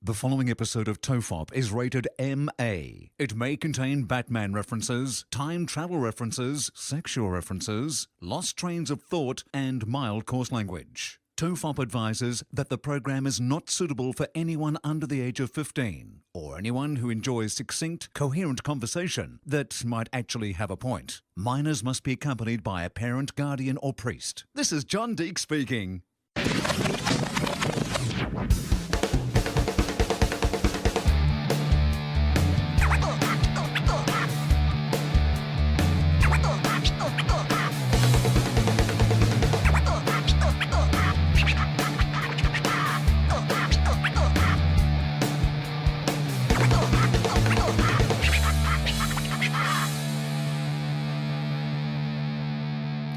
The following episode of TOFOP is rated MA. It may contain Batman references, time travel references, sexual references, lost trains of thought, and mild coarse language. TOFOP advises that the program is not suitable for anyone under the age of 15, or anyone who enjoys succinct, coherent conversation that might actually have a point. Minors must be accompanied by a parent, guardian, or priest. This is John Deek speaking.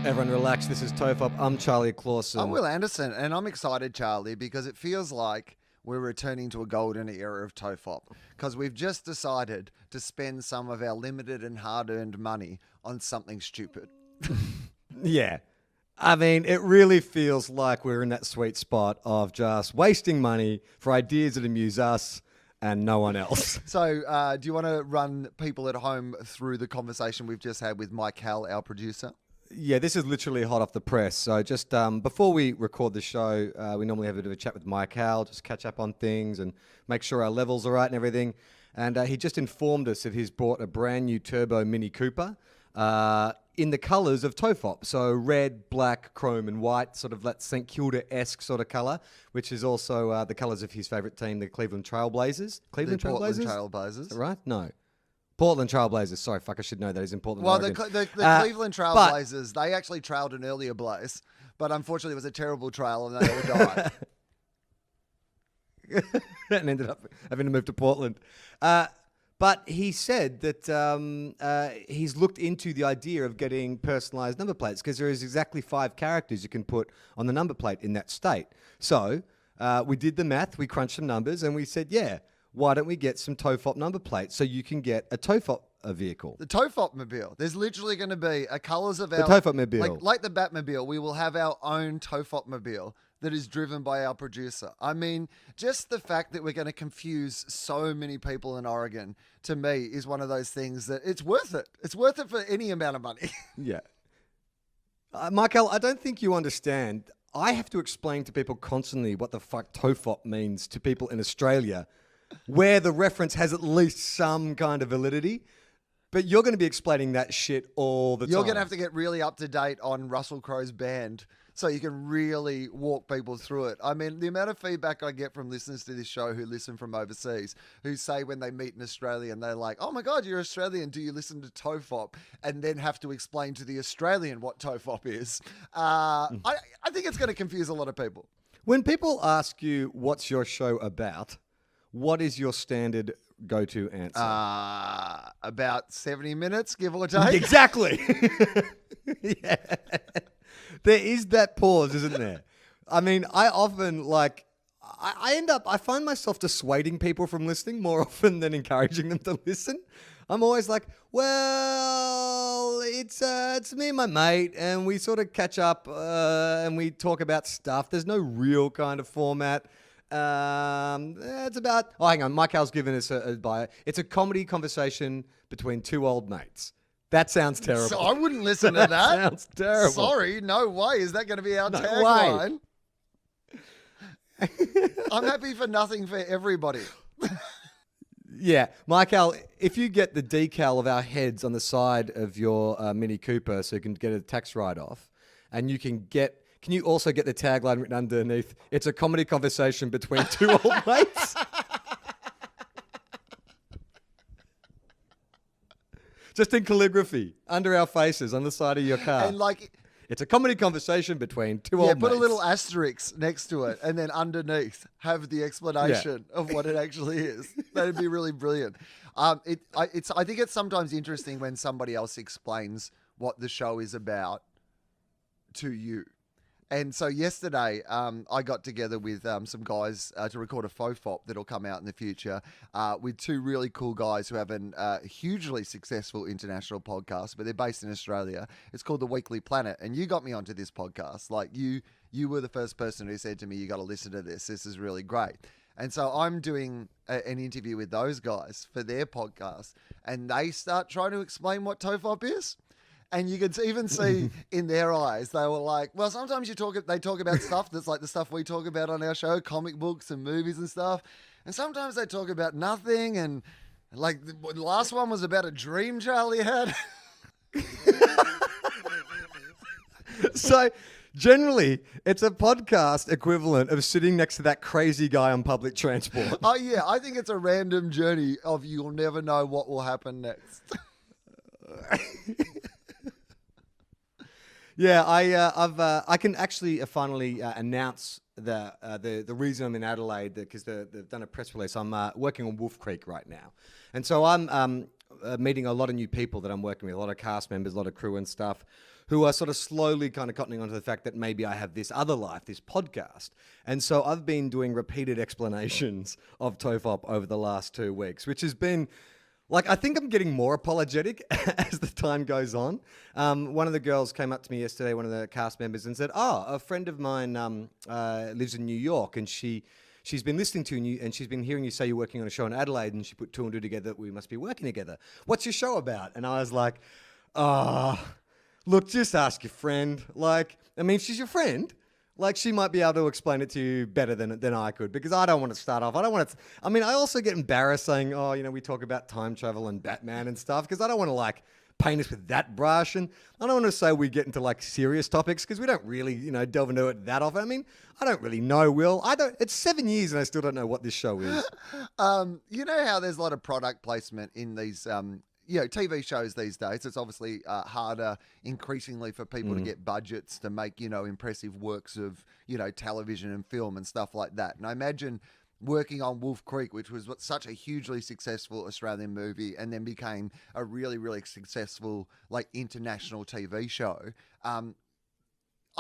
Everyone relax, this is TOFOP. I'm Charlie Clausen. I'm Wil Anderson, and I'm excited, Charlie, because it feels like we're returning to a golden era of TOFOP, because we've just decided to spend some of our limited and hard-earned money on something stupid. Yeah. I mean, it really feels like we're in that sweet spot of just wasting money for ideas that amuse us and no one else. So, do you want to run people at home through the conversation we've just had with Mike Hall, our producer? Yeah, this is literally hot off the press. So just before we record the show, we normally have a bit of a chat with Mike Hall, just catch up on things and make sure our levels are right and everything. And he just informed us that he's bought a brand new turbo Mini Cooper in the colours of TOFOP. So red, black, chrome and white, sort of that St Kilda-esque sort of colour, which is also the colours of his favourite team, the Cleveland Trailblazers. Portland Trailblazers. Is that right? No. Portland Trailblazers. Sorry, fuck, I should know that. He's in Portland, Well, Oregon. the Cleveland Trailblazers, they actually trailed an earlier blaze, but unfortunately it was a terrible trail and they all died. And ended up having to move to Portland. But he said that he's looked into the idea of getting personalised number plates because there is exactly 5 characters you can put on the number plate in that state. So we did the math, we crunched some numbers, and we said, yeah, why don't we get some TOFOP number plates so you can get a TOFOP vehicle? The TOFOP mobile. There's literally going to be a colours of our... The TOFOP mobile. Like the Batmobile, we will have our own TOFOP mobile that is driven by our producer. I mean, just the fact that we're going to confuse so many people in Oregon, to me, is one of those things that it's worth it. It's worth it for any amount of money. Yeah. Michael, I don't think you understand. I have to explain to people constantly what the fuck TOFOP means to people in Australia, where the reference has at least some kind of validity. But you're going to be explaining that shit all the time. You're going to have to get really up to date on Russell Crowe's band so you can really walk people through it. I mean, the amount of feedback I get from listeners to this show who listen from overseas, who say when they meet an Australian, they're like, oh my God, you're Australian. Do you listen to TOFOP? And then have to explain to the Australian what TOFOP is. I think it's going to confuse a lot of people. When people ask you, what's your show about? What is your standard go-to answer? About 70 minutes, give or take. Exactly. Yeah. There is that pause, isn't there? I mean, I often I find myself dissuading people from listening more often than encouraging them to listen. I'm always like, well, it's me and my mate, and we sort of catch up and we talk about stuff. There's no real kind of format. It's about... Oh, hang on. Mike Hall's given us a bio. It's a comedy conversation between 2 old mates. That sounds terrible. So I wouldn't listen to that. Sounds terrible. Sorry, no way. Is that going to be our No tagline? I'm happy for nothing for everybody. Yeah. Mike Hall, if you get the decal of our heads on the side of your Mini Cooper so you can get a tax write-off, and you can you also get the tagline written underneath? It's a comedy conversation between 2 old mates. Just in calligraphy, under our faces, on the side of your car. And it's a comedy conversation between 2 old mates. Yeah, put a little asterisk next to it, and then underneath have the explanation of what it actually is. That'd be really brilliant. I think it's sometimes interesting when somebody else explains what the show is about to you. And so yesterday, I got together with some guys to record a FOFOP that'll come out in the future with 2 really cool guys who have a hugely successful international podcast, but they're based in Australia. It's called The Weekly Planet. And you got me onto this podcast. Like you were the first person who said to me, you got to listen to this. This is really great. And so I'm doing an interview with those guys for their podcast, and they start trying to explain what TOFOP is. And you can even see in their eyes, they were like, well, sometimes they talk about stuff that's like the stuff we talk about on our show, comic books and movies and stuff. And sometimes they talk about nothing. And like the last one was about a dream Charlie had. So generally, it's a podcast equivalent of sitting next to that crazy guy on public transport. Oh, yeah. I think it's a random journey of you'll never know what will happen next. Yeah, I can actually finally announce the reason I'm in Adelaide, because they've done a press release. I'm working on Wolf Creek right now, and so I'm meeting a lot of new people that I'm working with, a lot of cast members, a lot of crew and stuff, who are sort of slowly kind of cottoning onto the fact that maybe I have this other life, this podcast. And so I've been doing repeated explanations of TOFOP over the last 2 weeks, which has been... Like, I think I'm getting more apologetic as the time goes on. One of the girls came up to me yesterday, one of the cast members, and said, a friend of mine lives in New York, and she's been listening to you, and she's been hearing you say you're working on a show in Adelaide, and she put 2 and 2 together that we must be working together. What's your show about? And I was like, look, just ask your friend. Like, I mean, if she's your friend... Like, she might be able to explain it to you better than I could, because I don't want to start off. I don't want to... I mean, I also get embarrassed saying, we talk about time travel and Batman and stuff, because I don't want to, like, paint us with that brush. And I don't want to say we get into, like, serious topics, because we don't really, delve into it that often. I mean, I don't really know, Will. It's 7 years and I still don't know what this show is. You know how there's a lot of product placement in these... TV shows these days. It's obviously harder increasingly for people to get budgets to make, impressive works of, television and film and stuff like that. And I imagine working on Wolf Creek, which was such a hugely successful Australian movie and then became a really, really successful, like, international TV show. I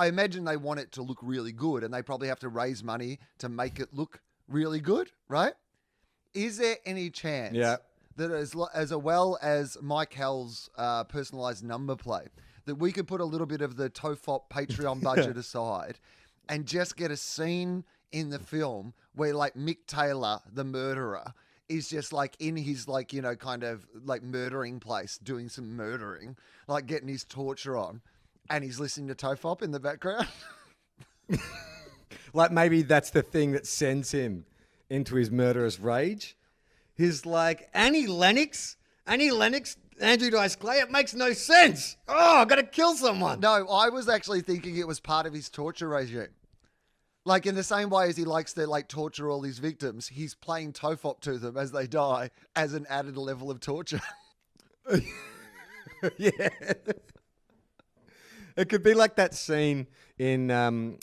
imagine they want it to look really good, and they probably have to raise money to make it look really good, right? Is there any chance... Yeah. that as well as Mike Hell's personalised number plate, that we could put a little bit of the TOFOP Patreon budget aside and just get a scene in the film where, like, Mick Taylor, the murderer, is just, like, in his, like, kind of, like, murdering place, doing some murdering, like, getting his torture on, and he's listening to TOFOP in the background? Like, maybe that's the thing that sends him into his murderous rage. He's like, Annie Lennox, Andrew Dice Clay, it makes no sense. Oh, I've got to kill someone. No, I was actually thinking it was part of his torture regime. Like, in the same way as he likes to, like, torture all his victims, he's playing TOFOP to them as they die as an added level of torture. Yeah. It could be like that scene in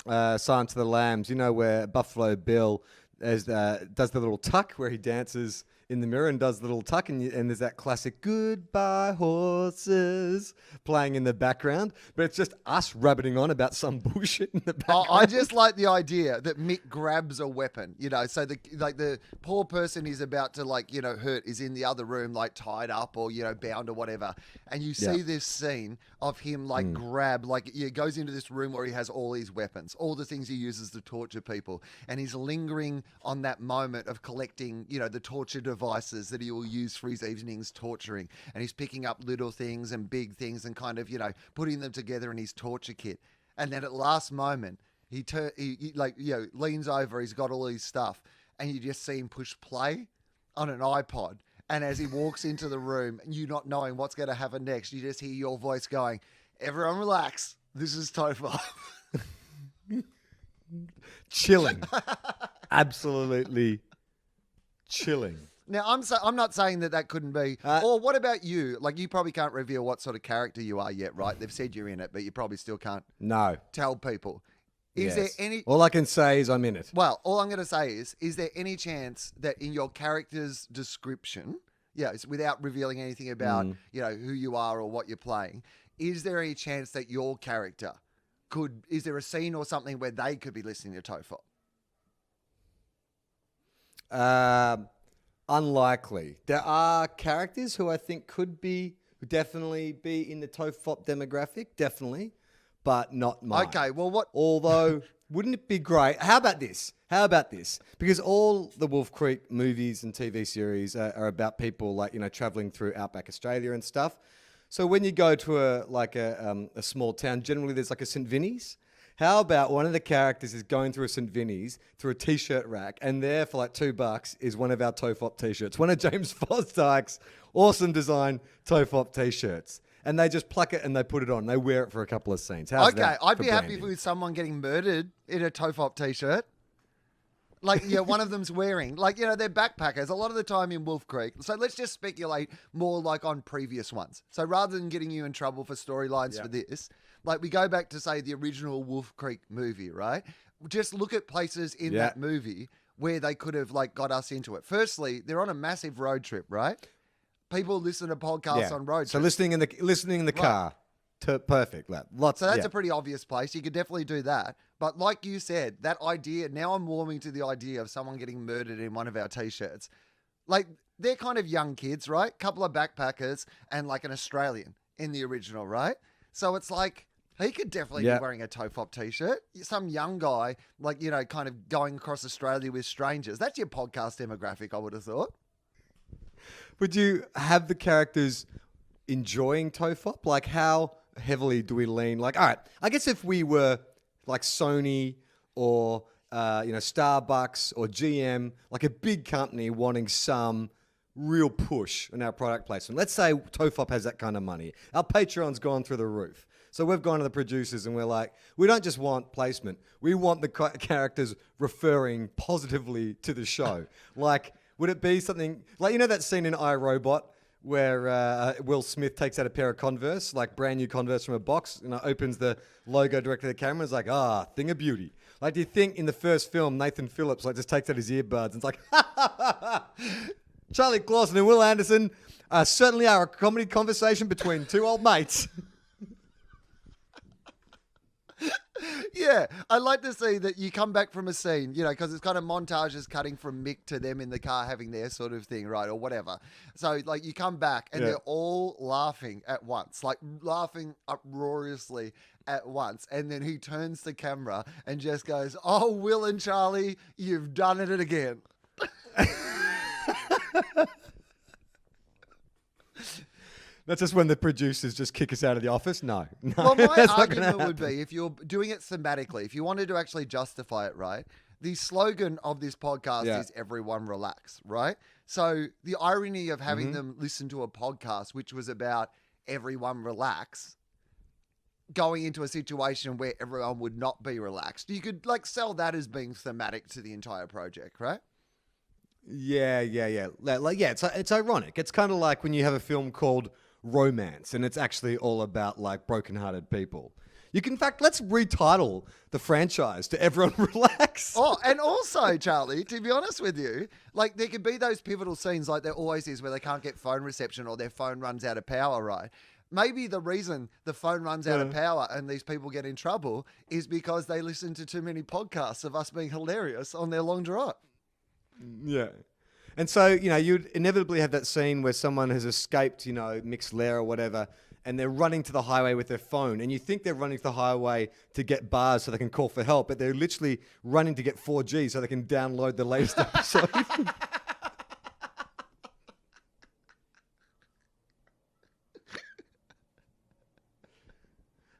Silence of the Lambs, where Buffalo Bill does the little tuck where he dances in the mirror and does the little tuck, and there's that classic "Goodbye Horses" playing in the background, but it's just us rabbiting on about some bullshit in the background. I just like the idea that Mick grabs a weapon, so the poor person he's about to, like, hurt is in the other room, like, tied up or, bound or whatever, and you see this scene of him, like, grab, like, he goes into this room where he has all these weapons, all the things he uses to torture people, and he's lingering on that moment of collecting, the torture devices that he will use for his evenings torturing, and he's picking up little things and big things and kind of, putting them together in his torture kit. And then at last moment, he leans over, he's got all his stuff, and you just see him push play on an iPod. And as he walks into the room, you not knowing what's going to happen next, you just hear your voice going, "Everyone relax, this is TOFOP." Chilling. Absolutely chilling. Now, I'm not saying that couldn't be. Or what about you? Like, you probably can't reveal what sort of character you are yet, right? They've said you're in it, but you probably still can't tell people. Is there any... All I can say is I'm in it. Well, all I'm going to say is there any chance that in your character's description, without revealing anything about, who you are or what you're playing, is there any chance that your character is there a scene or something where they could be listening to TOFOP? Unlikely. There are characters who I think could definitely be in the TOFOP demographic, definitely, but not mine. Okay, well, what... Although Wouldn't it be great? How about this? Because all the Wolf Creek movies and TV series are about people like, traveling through outback Australia and stuff. So when you go to a small town, generally there's like a St. Vinny's. How about one of the characters is going through a St. Vinny's through a t-shirt rack, and there for like $2 is one of our TOFOP t-shirts, one of James Fosdyke's awesome design TOFOP t-shirts. And they just pluck it and they put it on. They wear it for a couple of scenes. How's that I'd for be happy branding? with someone getting murdered in a TOFOP t-shirt. Like, one of them's wearing, they're backpackers a lot of the time in Wolf Creek. So let's just speculate more like on previous ones. So rather than getting you in trouble for storylines for this, like we go back to, say, the original Wolf Creek movie, right? Just look at places in that movie where they could have got us into it. Firstly, they're on a massive road trip, right? People listen to podcasts on road trips. So listening in the car. Perfect. Lots. So that's a pretty obvious place. You could definitely do that. But like you said, that idea, now I'm warming to the idea of someone getting murdered in one of our t-shirts. Like, they're kind of young kids, right? Couple of backpackers and like an Australian in the original, right? So it's like, he could definitely be wearing a TOFOP t-shirt. Some young guy, kind of going across Australia with strangers. That's your podcast demographic, I would have thought. Would you have the characters enjoying TOFOP? Like, how heavily do we lean? Like, all right, I guess if we were like Sony or Starbucks or GM, like a big company wanting some real push in our product placement. Let's say TOFOP has that kind of money. Our Patreon's gone through the roof. So we've gone to the producers and we're like, we don't just want placement. We want the characters referring positively to the show. Like, would it be something like, that scene in iRobot where Will Smith takes out a pair of Converse, like brand new Converse from a box, and opens the logo directly to the camera? It's like, thing of beauty. Like, do you think in the first film, Nathan Phillips just takes out his earbuds and it's like, Charlie Clausen and Will Anderson certainly are a comedy conversation between two old mates. Yeah, I'd like to see that you come back from a scene, because it's kind of montages cutting from Mick to them in the car having their sort of thing, right, or whatever. So, you come back and they're all laughing at once, laughing uproariously at once. And then he turns the camera and just goes, "Oh, Will and Charlie, you've done it again." That's just when the producers just kick us out of the office? No. Well, my that's not argument gonna would be, if you're doing it thematically, if you wanted to actually justify it, right, the slogan of this podcast is everyone relax, right? So the irony of having them listen to a podcast which was about everyone relax, going into a situation where everyone would not be relaxed, you could sell that as being thematic to the entire project, right? Yeah. It's ironic. It's kind of like when you have a film called Romance, and it's actually all about broken-hearted people. You can, in fact, let's retitle the franchise to Everyone Relax. Oh, and also, Charlie, to be honest with you, there could be those pivotal scenes like there always is where they can't get phone reception or their phone runs out of power, right? Maybe the reason the phone runs out of power and these people get in trouble is because they listen to too many podcasts of us being hilarious on their long drive. Yeah. And so, you'd inevitably have that scene where someone has escaped, Mick's lair or whatever, and they're running to the highway with their phone. And you think they're running to the highway to get bars so they can call for help, but they're literally running to get 4G so they can download the latest episode.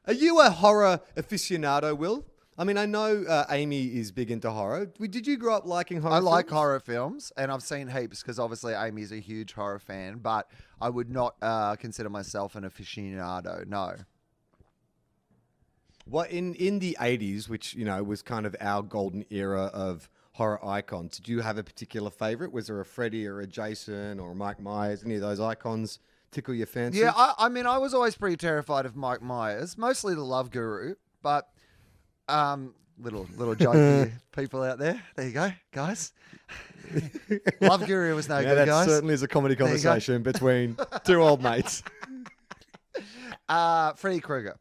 Are you a horror aficionado, Will? I mean, I know Amy is big into horror. Did you grow up liking horror I like films? horror films, and I've seen heaps because obviously Amy's a huge horror fan, but I would not consider myself an aficionado, no. Well, in the 80s, which, was kind of our golden era of horror icons, did you have a particular favorite? Was there a Freddy or a Jason or Mike Myers? Any of those icons tickle your fancy? Yeah, I mean, I was always pretty terrified of Mike Myers, mostly the Love Guru, but... little joke for you people out there. There you go, guys. Love Guru was no good, that guys. certainly is a comedy conversation between two old mates. Freddy Krueger.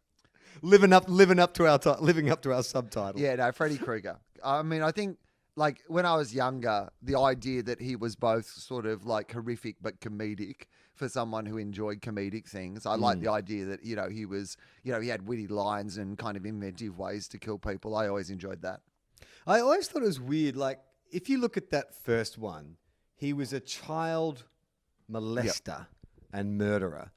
Living up to our subtitle. Yeah, no, Freddy Krueger. I mean, I think like when I was younger, the idea that he was both sort of like horrific but comedic for someone who enjoyed comedic things. I like the idea that, he was, he had witty lines and kind of inventive ways to kill people. I always enjoyed that. I always thought it was weird. Like, if you look at that first one, he was a child molester and murderer.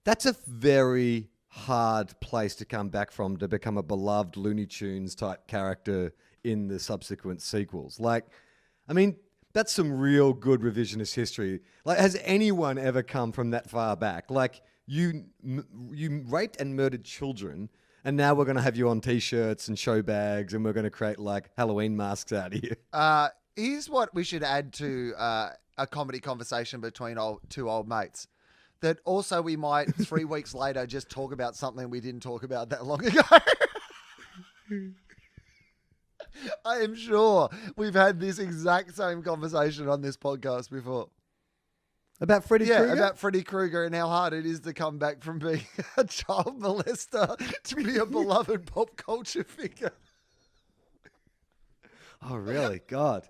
That's a very hard place to come back from to become a beloved Looney Tunes type character in the subsequent sequels. Like, I mean, that's some real good revisionist history. Like, has anyone ever come from that far back? Like, you raped and murdered children, and now we're going to have you on T-shirts and show bags, and we're going to create, like, Halloween masks out of you. Here's what we should add to a comedy conversation between two old mates. That also we might 3 weeks later just talk about something we didn't talk about that long ago. I am sure we've had this exact same conversation on this podcast before. About Freddy Krueger? Yeah, about Freddy Krueger and how hard it is to come back from being a child molester to be a beloved pop culture figure. Oh, really? God.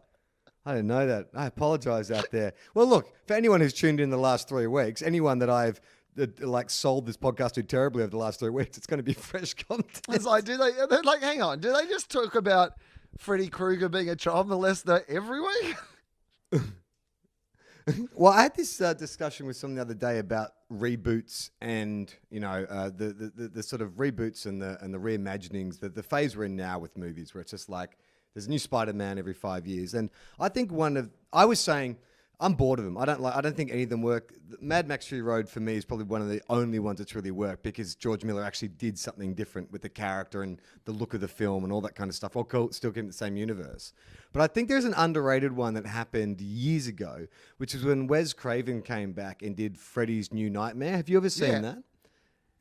I didn't know that. I apologize out there. Well, look, for anyone who's tuned in the last 3 weeks, anyone that I've sold this podcast to terribly over the last 3 weeks, it's going to be fresh content. It's like, hang on, do they just talk about Freddy Krueger being a child molester every week? Well, I had this discussion with someone the other day about reboots and, the sort of reboots and the reimaginings, the phase we're in now with movies where it's just like, there's a new Spider-Man every 5 years. And I think I was saying, I'm bored of them. I don't think any of them work. Mad Max Fury Road for me is probably one of the only ones that's really worked because George Miller actually did something different with the character and the look of the film and all that kind of stuff. While still keeping the same universe. But I think there's an underrated one that happened years ago, which is when Wes Craven came back and did Freddy's New Nightmare. Have you ever seen that?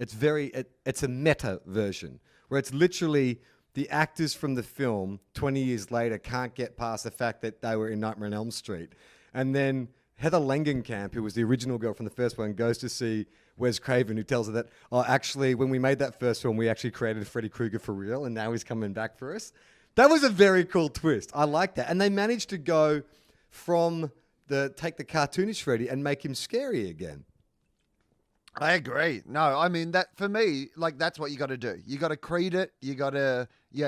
It's a meta version where it's literally the actors from the film 20 years later can't get past the fact that they were in Nightmare on Elm Street. And then Heather Langenkamp, who was the original girl from the first one, goes to see Wes Craven, who tells her that, actually, when we made that first film, we actually created Freddy Krueger for real, and now he's coming back for us. That was a very cool twist. I like that. And they managed to go from take the cartoonish Freddy and make him scary again. I agree. No, I mean, that for me, like, that's what you got to do. You got to create it. You got to,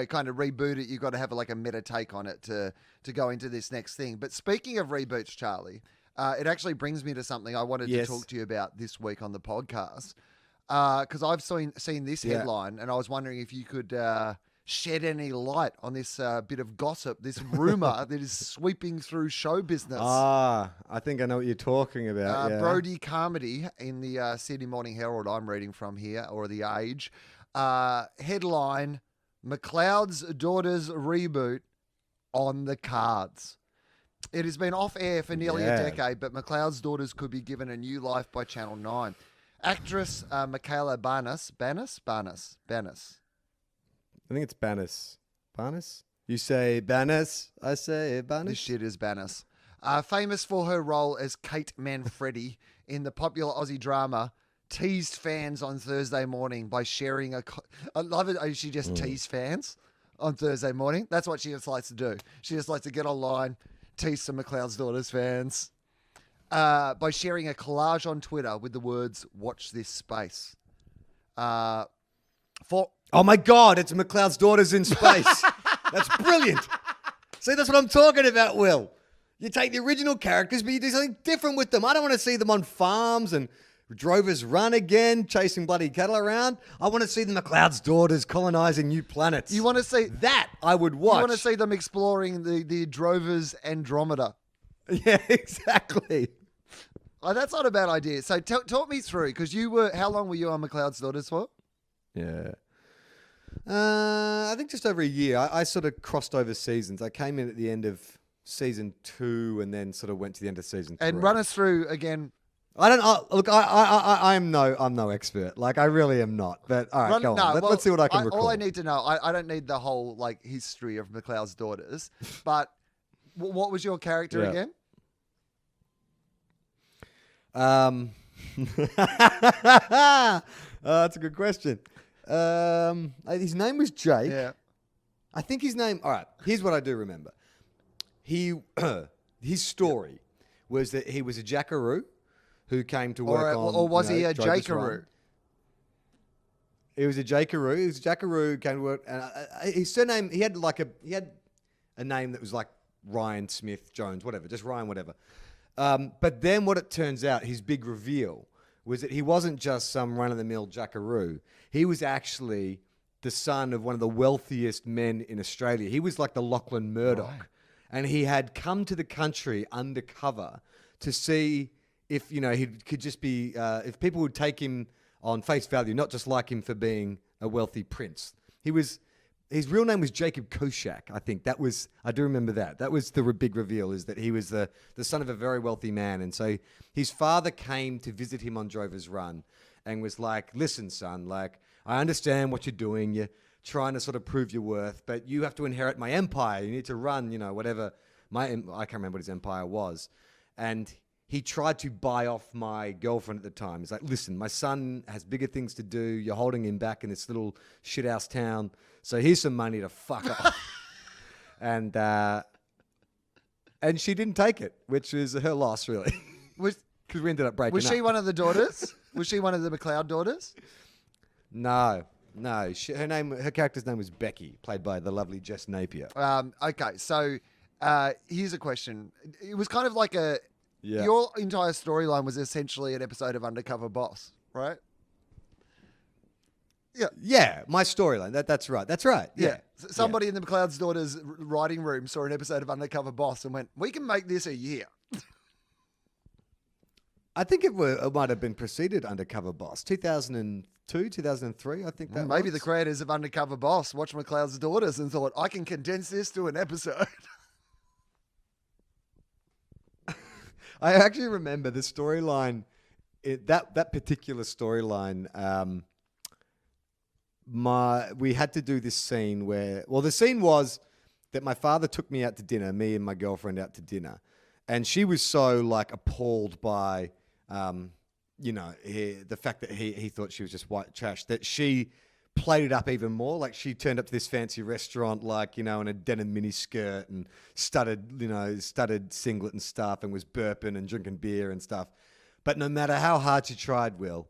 kind of reboot it. You got to have a meta take on it to go into this next thing. But speaking of reboots, Charlie, it actually brings me to something I wanted to talk to you about this week on the podcast. Because I've seen this headline, and I was wondering if you could shed any light on this bit of gossip, this rumor that is sweeping through show business. I think I know what you're talking about. Brodie Carmody in the Sydney Morning Herald I'm reading from here, or The Age. Headline, McLeod's Daughters reboot on the cards. It has been off air for nearly a decade, but McLeod's Daughters could be given a new life by Channel 9. Actress Michaela Barnes. I think it's Bannis. Barnes? You say Bannis, I say Barnes. This shit is Bannis. Famous for her role as Kate Manfredi in the popular Aussie drama, teased fans on Thursday morning by sharing I love it. She just teased fans on Thursday morning. That's what she just likes to do. She just likes to get online, tease some McLeod's Daughters fans by sharing a collage on Twitter with the words, "Watch this space." Oh my God, it's McLeod's Daughters in space. That's brilliant. See, that's what I'm talking about, Will. You take the original characters, but you do something different with them. I don't want to see them on farms and Drovers Run again, chasing bloody cattle around. I want to see the McLeod's Daughters colonizing new planets. You want to see that? I would watch. You want to see them exploring the Drovers Andromeda. Yeah, exactly. Oh, that's not a bad idea. So talk me through, because how long were you on McLeod's Daughters for? Yeah. I think just over a year. I sort of crossed over seasons. I came in at the end of season 2 and then sort of went to the end of season 3. And run us through again. Look, I'm no expert. Like, I really am not. But all right, go on. Let's see what I can recall. All I need to know, I don't need the whole history of McLeod's Daughters, but what was your character again? That's a good question. His name was Jake. Yeah. I think his name... All right, here's what I do remember. he his story was that he was a jackaroo who came to work on... Or was he a drove this jackaroo? run. He was a jackaroo. He was a jackaroo who came to work... And his surname, he had a name that was like Ryan Smith Jones, whatever, just Ryan whatever. But then what it turns out, his big reveal, was that he wasn't just some run-of-the-mill jackaroo. He was actually the son of one of the wealthiest men in Australia. He was like the Lachlan Murdoch. Right. And he had come to the country undercover to see if, he could just be, if people would take him on face value, not just like him for being a wealthy prince. His real name was Jacob Kochak, I think. I do remember that. That was the big reveal, is that he was the son of a very wealthy man. And so his father came to visit him on Drover's Run and was like, listen, son, like, I understand what you're doing. You're trying to sort of prove your worth, but you have to inherit my empire. You need to run, whatever. I can't remember what his empire was. And he tried to buy off my girlfriend at the time. He's like, listen, my son has bigger things to do. You're holding him back in this little shithouse town. So here's some money to fuck off. And she didn't take it, which is her loss, really. Because we ended up breaking up. Was she one of the daughters? Was she one of the McLeod daughters? No. Her character's name was Becky, played by the lovely Jess Napier. Okay, so here's a question. It was kind of like Yeah. Your entire storyline was essentially an episode of Undercover Boss, right? Yeah, my storyline. That's right. Yeah. Somebody in the McLeod's daughter's writing room saw an episode of Undercover Boss and went, we can make this a year. I think it might have been preceded Undercover Boss, 2002, 2003, I think that Maybe was. the creators of Undercover Boss watched McLeod's daughters and thought, I can condense this to an episode. I actually remember the storyline, that particular storyline. We had to do this scene where, the scene was that my father took me out to dinner, me and my girlfriend out to dinner, and she was so like appalled by, the fact that he thought she was just white trash, that she played it up even more. Like, she turned up to this fancy restaurant, like, in a denim mini skirt and studded singlet and stuff, and was burping and drinking beer and stuff. But no matter how hard she tried, Will,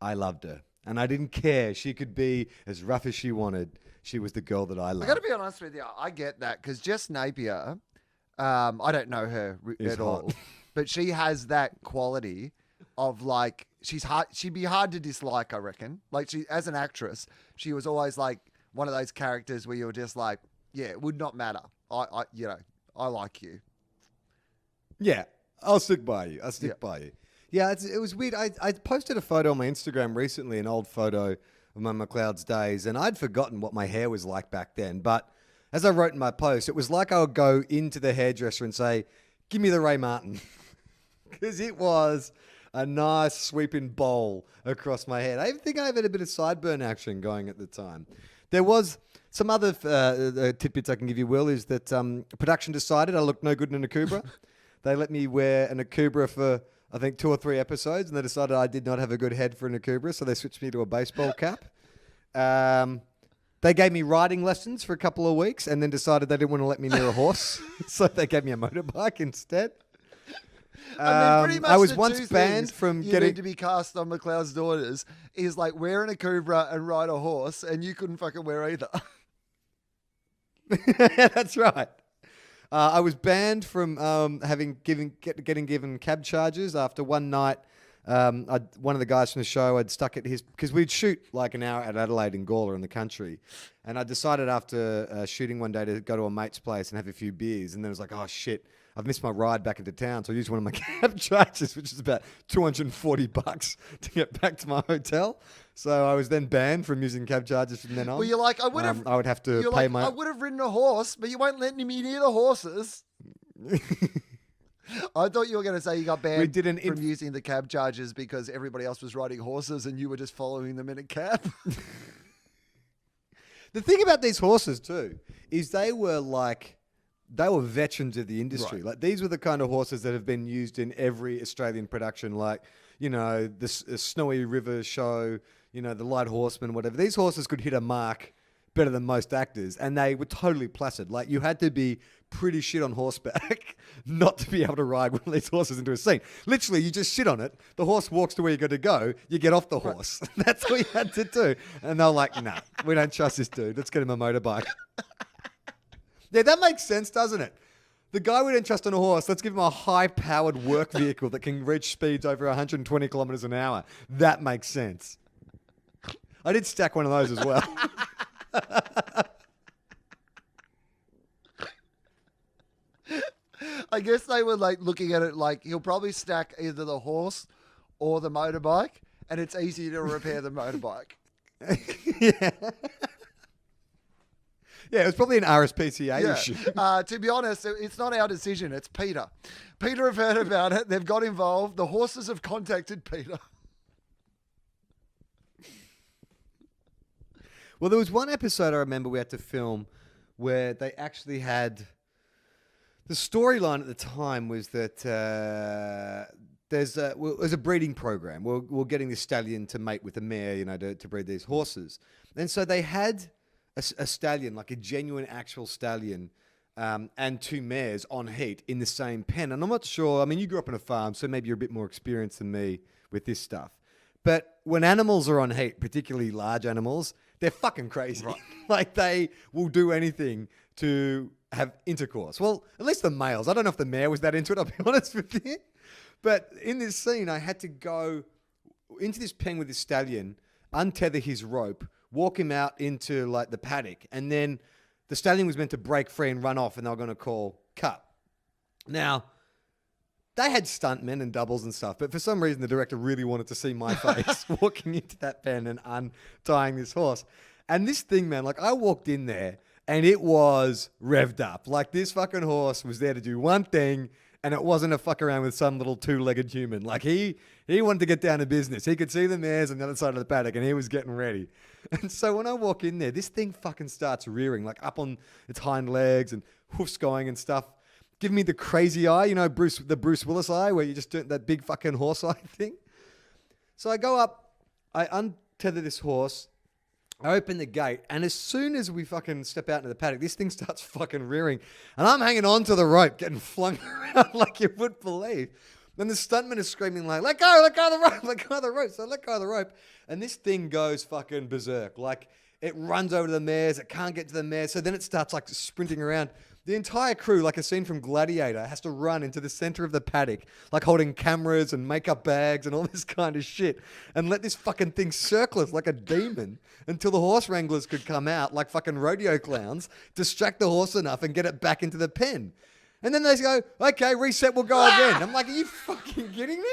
I loved her. And I didn't care. She could be as rough as she wanted. She was the girl that I loved. I got to be honest with you. I get that, because Jess Napier, I don't know her at all, but she has that quality of, like, she'd be hard to dislike, I reckon. Like, she, as an actress, she was always like one of those characters where you're just like, yeah, it would not matter. I like you. Yeah, I'll stick by you. By you. Yeah, it was weird. I posted a photo on my Instagram recently, an old photo of my McLeod's days, and I'd forgotten what my hair was like back then. But as I wrote in my post, it was like I would go into the hairdresser and say, give me the Ray Martin. Because it was a nice sweeping bowl across my head. I even think I had a bit of sideburn action going at the time. There was some other tidbits I can give you, Will, is that production decided I looked no good in an Akubra. They let me wear an Akubra for, I think, 2 or 3 episodes, and they decided I did not have a good head for an Akubra, so they switched me to a baseball cap. They gave me riding lessons for a couple of weeks and then decided they didn't want to let me near a horse, so they gave me a motorbike instead. I mean, pretty much I was the once two banned things from you getting need to be cast on McLeod's daughters is like wear an Akubra and ride a horse, and you couldn't fucking wear either. That's right. I was banned from getting given cab charges after one night. One of the guys from the show had stuck at his, because we'd shoot like an hour at Adelaide and Gawler in the country, and I decided after shooting one day to go to a mate's place and have a few beers, and then I was like, oh shit, I've missed my ride back into town, so I used one of my cab charges, which is about $240 to get back to my hotel. So I was then banned from using cab charges from then on. Well, you're like, I would have to pay like, my. I would have ridden a horse, but you won't let me near the horses. I thought you were going to say you got banned from using the cab charges because everybody else was riding horses and you were just following them in a cab. The thing about these horses too is they were veterans of the industry. Right. Like, these were the kind of horses that have been used in every Australian production, like, the Snowy River show, the Light Horseman, whatever. These horses could hit a mark better than most actors, and they were totally placid. Like, you had to be pretty shit on horseback not to be able to ride one of these horses into a scene. Literally, you just shit on it. The horse walks to where you got to go. You get off the horse. That's what you had to do. And they're like, nah, we don't trust this dude. Let's get him a motorbike. Yeah, that makes sense, doesn't it? The guy we don't trust on a horse, let's give him a high-powered work vehicle that can reach speeds over 120 kilometers an hour. That makes sense. I did stack one of those as well. I guess they were like looking at it like he'll probably stack either the horse or the motorbike, and it's easy to repair the motorbike. Yeah. Yeah, it was probably an RSPCA issue. To be honest, it's not our decision. It's Peter. Peter have heard about it. They've got involved. The horses have contacted Peter. Well, there was one episode I remember we had to film where they actually had... The storyline at the time was that there's a breeding program. We're getting this stallion to mate with a mare, to breed these horses. And so they had a stallion, like a genuine actual stallion, and two mares on heat in the same pen. And I'm not sure, I mean, you grew up on a farm, so maybe you're a bit more experienced than me with this stuff. But when animals are on heat, particularly large animals, they're fucking crazy. Right. Like, they will do anything to have intercourse. Well, at least the males. I don't know if the mare was that into it, I'll be honest with you. But in this scene, I had to go into this pen with this stallion, untether his rope, walk him out into like the paddock, and then the stallion was meant to break free and run off, and they were going to call cut. Now, they had stuntmen and doubles and stuff, but for some reason the director really wanted to see my face walking into that pen and untying this horse. And this thing, man, like, I walked in there and it was revved up. Like, this fucking horse was there to do one thing, and it wasn't a fuck around with some little two-legged human. Like, he wanted to get down to business. He could see the mares on the other side of the paddock, and he was getting ready. And so when I walk in there, this thing fucking starts rearing, like up on its hind legs and hoofs going and stuff. Give me the crazy eye, the Bruce Willis eye, where you just do that big fucking horse eye thing. So I go up, I untether this horse, I open the gate, and as soon as we fucking step out into the paddock, this thing starts fucking rearing, and I'm hanging on to the rope, getting flung around like you would believe. Then the stuntman is screaming like, let go of the rope, let go of the rope. So I let go of the rope, and this thing goes fucking berserk. Like, it runs over to the mares, it can't get to the mares, so then it starts like sprinting around. The entire crew, like a scene from Gladiator, has to run into the center of the paddock, like holding cameras and makeup bags and all this kind of shit, and let this fucking thing circle us like a demon until the horse wranglers could come out like fucking rodeo clowns, distract the horse enough and get it back into the pen. And then they go, okay, reset, we'll go again. I'm like, are you fucking kidding me?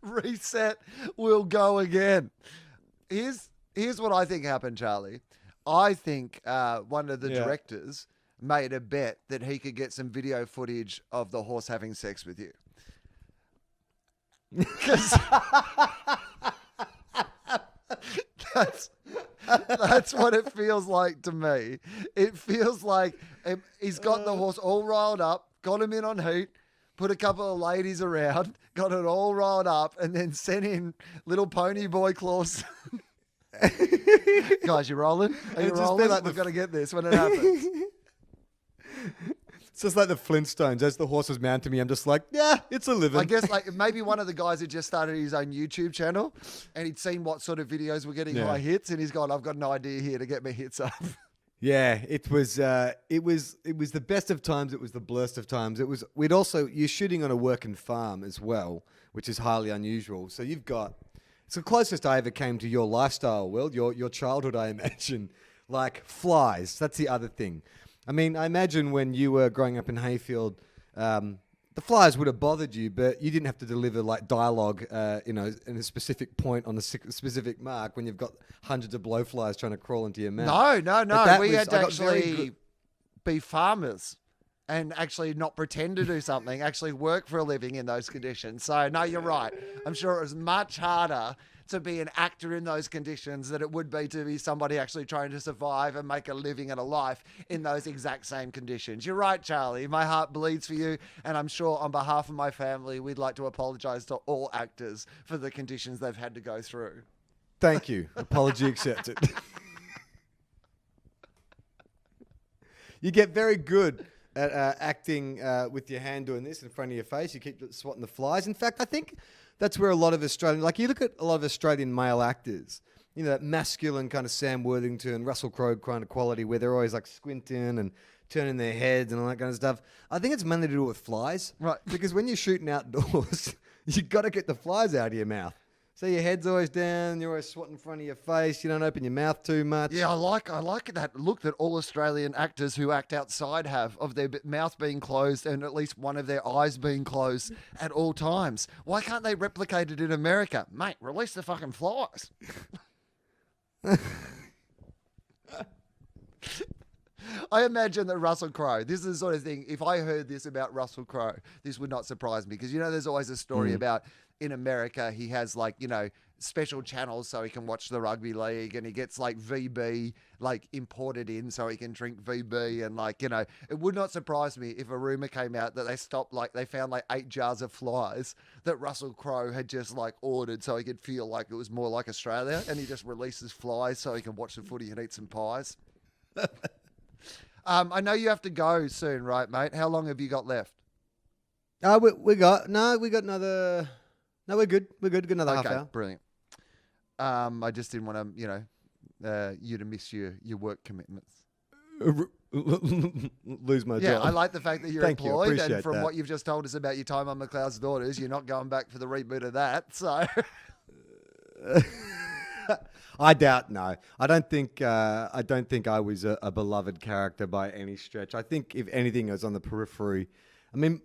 Reset, we'll go again. Here's what I think happened, Charlie. I think one of the directors made a bet that he could get some video footage of the horse having sex with you. Because that's what it feels like to me. It feels like he's got the horse all riled up, got him in on heat, put a couple of ladies around, got it all riled up, and then sent in little pony boy claws. Guys, you rolling? Are you rolling? Like we've got to get this when it happens. It's just like the Flintstones. As the horse was mounting me, I'm just like, yeah, it's a living. I guess like maybe one of the guys had just started his own YouTube channel, and he'd seen what sort of videos were getting high hits, and he's gone, I've got an idea here to get my hits up. Yeah, it was the best of times. It was the blurst of times. You're shooting on a working farm as well, which is highly unusual. So it's the closest I ever came to your lifestyle, Will, your childhood, I imagine. Like flies, that's the other thing. I mean, I imagine when you were growing up in Hayfield, the flies would have bothered you, but you didn't have to deliver like dialogue, in a specific point on a specific mark when you've got hundreds of blowflies trying to crawl into your mouth. No. We had to actually be farmers and actually not pretend to do something, actually work for a living in those conditions. So, no, you're right. I'm sure it was much harder to be an actor in those conditions than it would be to be somebody actually trying to survive and make a living and a life in those exact same conditions. You're right, Charlie. My heart bleeds for you, and I'm sure on behalf of my family, we'd like to apologise to all actors for the conditions they've had to go through. Thank you. Apology accepted. You get very good at acting with your hand doing this in front of your face. You keep swatting the flies. In fact, I think that's where a lot of Australian, like you look at a lot of Australian male actors, you know, that masculine kind of Sam Worthington, Russell Crowe kind of quality where they're always like squinting and turning their heads and all that kind of stuff. I think it's mainly to do with flies. Right. Because when you're shooting outdoors, you got to get the flies out of your mouth. So your head's always down, you're always swatting in front of your face, you don't open your mouth too much. Yeah, I like that look that all Australian actors who act outside have of their mouth being closed and at least one of their eyes being closed at all times. Why can't they replicate it in America? Mate, release the fucking flies. I imagine that Russell Crowe, this is the sort of thing, if I heard this about Russell Crowe, this would not surprise me. Because, you know, there's always a story about in America, he has like, you know, special channels so he can watch the rugby league and he gets like VB like imported in so he can drink VB and like, you know, it would not surprise me if a rumor came out that they found like 8 jars of flies that Russell Crowe had just like ordered so he could feel like it was more like Australia and he just releases flies so he can watch the footy and eat some pies. I know you have to go soon, right, mate? How long have you got left? We got another. No, we're good. We're good. Got another half hour. Brilliant. I just didn't want to, you know, you to miss your work commitments. Lose my job. Yeah, I like the fact that you're Thank you. employed, and Appreciate from that. what you've just told us about your time on McLeod's Daughters, you're not going back for the reboot of that. So, I doubt. No, I don't think. I don't think I was a beloved character by any stretch. I think, if anything, I was on the periphery. I mean,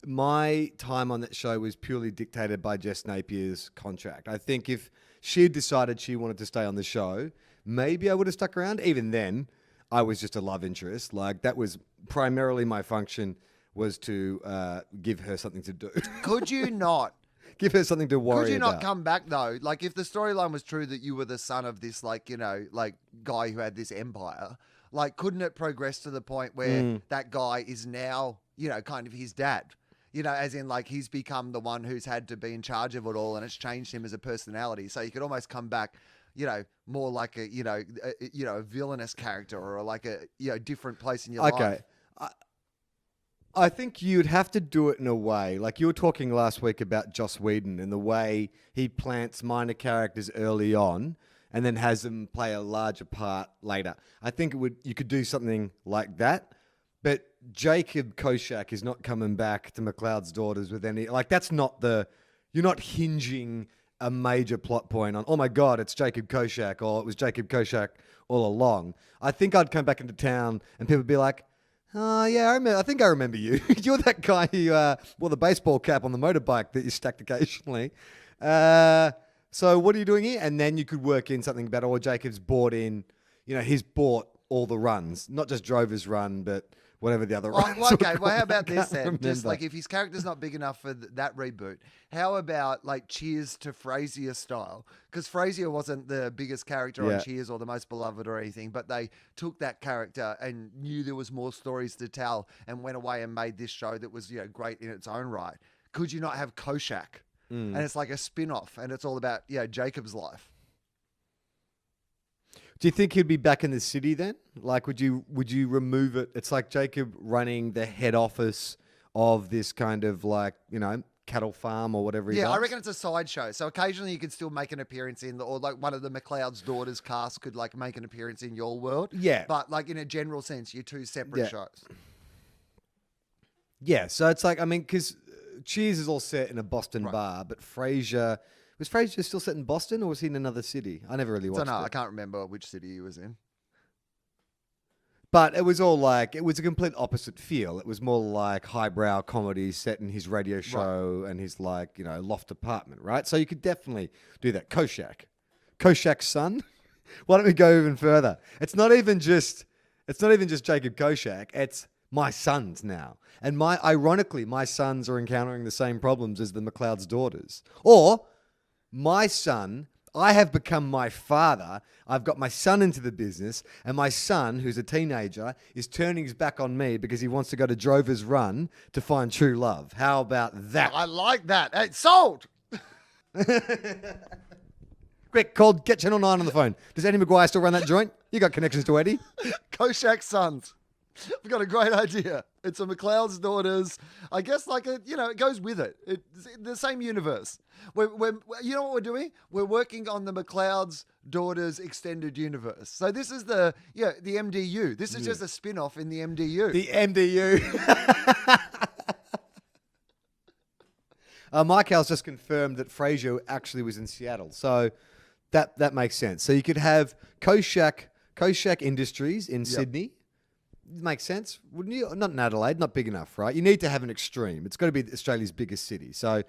my time on that show was purely dictated by Jess Napier's contract. I think if she had decided she wanted to stay on the show, maybe I would have stuck around. Even then, I was just a love interest. Like, that was primarily my function, was to give her something to do. could you not? Give her something to worry about. Could you not come back though? Like, if the storyline was true that you were the son of this, like, you know, like guy who had this empire, like, couldn't it progress to the point where that guy is now, you know, kind of his dad? You know, as in, like, he's become the one who's had to be in charge of it all, and it's changed him as a personality. So you could almost come back, you know, more like a, you know, a villainous character, or like a, you know, different place in your life. Okay. I think you'd have to do it in a way, like you were talking last week about Joss Whedon and the way he plants minor characters early on and then has them play a larger part later. I think you could do something like that. But Jacob Kochak is not coming back to McLeod's Daughters with any, like, that's not you're not hinging a major plot point on, oh my God, it's Jacob Kochak, or it was Jacob Kochak all along. I think I'd come back into town and people would be like, oh yeah, I think I remember you. You're that guy who wore the baseball cap on the motorbike that you stacked occasionally. So what are you doing here? And then you could work in something better, or Jacob's bought in, you know, he's bought all the runs, not just Drover's run, but whatever the other runs. Well, okay, well, how about this then? Remember. Just like, if his character's not big enough for that reboot, how about like Cheers to Frasier style? Because Frasier wasn't the biggest character on Cheers or the most beloved or anything, but they took that character and knew there was more stories to tell and went away and made this show that was, you know, great in its own right. Could you not have Kochak? And it's like a spin-off, and it's all about, you know, Jacob's life. Do you think he'd be back in the city then? Like, would you remove it? It's like Jacob running the head office of this kind of, like, you know, cattle farm or whatever he does. I reckon it's a sideshow. So occasionally you could still make an appearance in, or like one of the McLeod's Daughters cast could like make an appearance in your world. Yeah. But like in a general sense, you're two separate shows. Yeah. So it's like, I mean, because Cheers is all set in a Boston bar, but Frasier... Was Frasier still set in Boston, or was he in another city? I never really watched it. I can't remember which city he was in. But it was all like, it was a complete opposite feel. It was more like highbrow comedy set in his radio show and his, like, you know, loft apartment, right? So you could definitely do that. Kochak's son. Why don't we go even further? It's not even just Jacob Kochak. It's my sons now. And ironically, my sons are encountering the same problems as the McLeod's Daughters. Or my son, I have become my father. I've got my son into the business, and my son, who's a teenager, is turning his back on me because he wants to go to Drover's Run to find true love. How about that? I like that. It's sold. Quick, get Channel 9 on the phone. Does Eddie Maguire still run that joint? You got connections to Eddie? Kochak's sons. We've got a great idea. It's a McLeod's daughters. I guess it goes with it. It's the same universe. You know what we're doing? We're working on the McLeod's daughters extended universe. So this is the MDU. This is just a spin-off in the MDU. The MDU. Mike House just confirmed that Frasier actually was in Seattle. So that makes sense. So you could have Kochak Industries in Sydney. Makes sense, wouldn't you? Not in Adelaide, not big enough, right? You need to have an extreme. It's got to be Australia's biggest city. So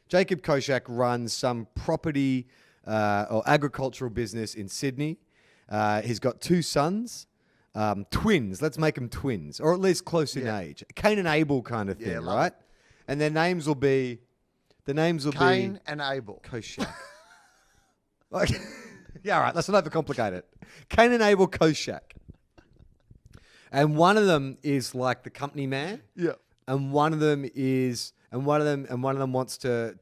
Jacob Kochak runs some property or agricultural business in Sydney. He's got 2 sons, twins. Let's make them twins, or at least close in age. Cain and Abel kind of thing, right? And their names will be... Cain and Abel. Kochak. Yeah, all right. Let's not overcomplicate it. Cain and Abel Kochak. And one of them is like the company man. Yeah. And one of them wants to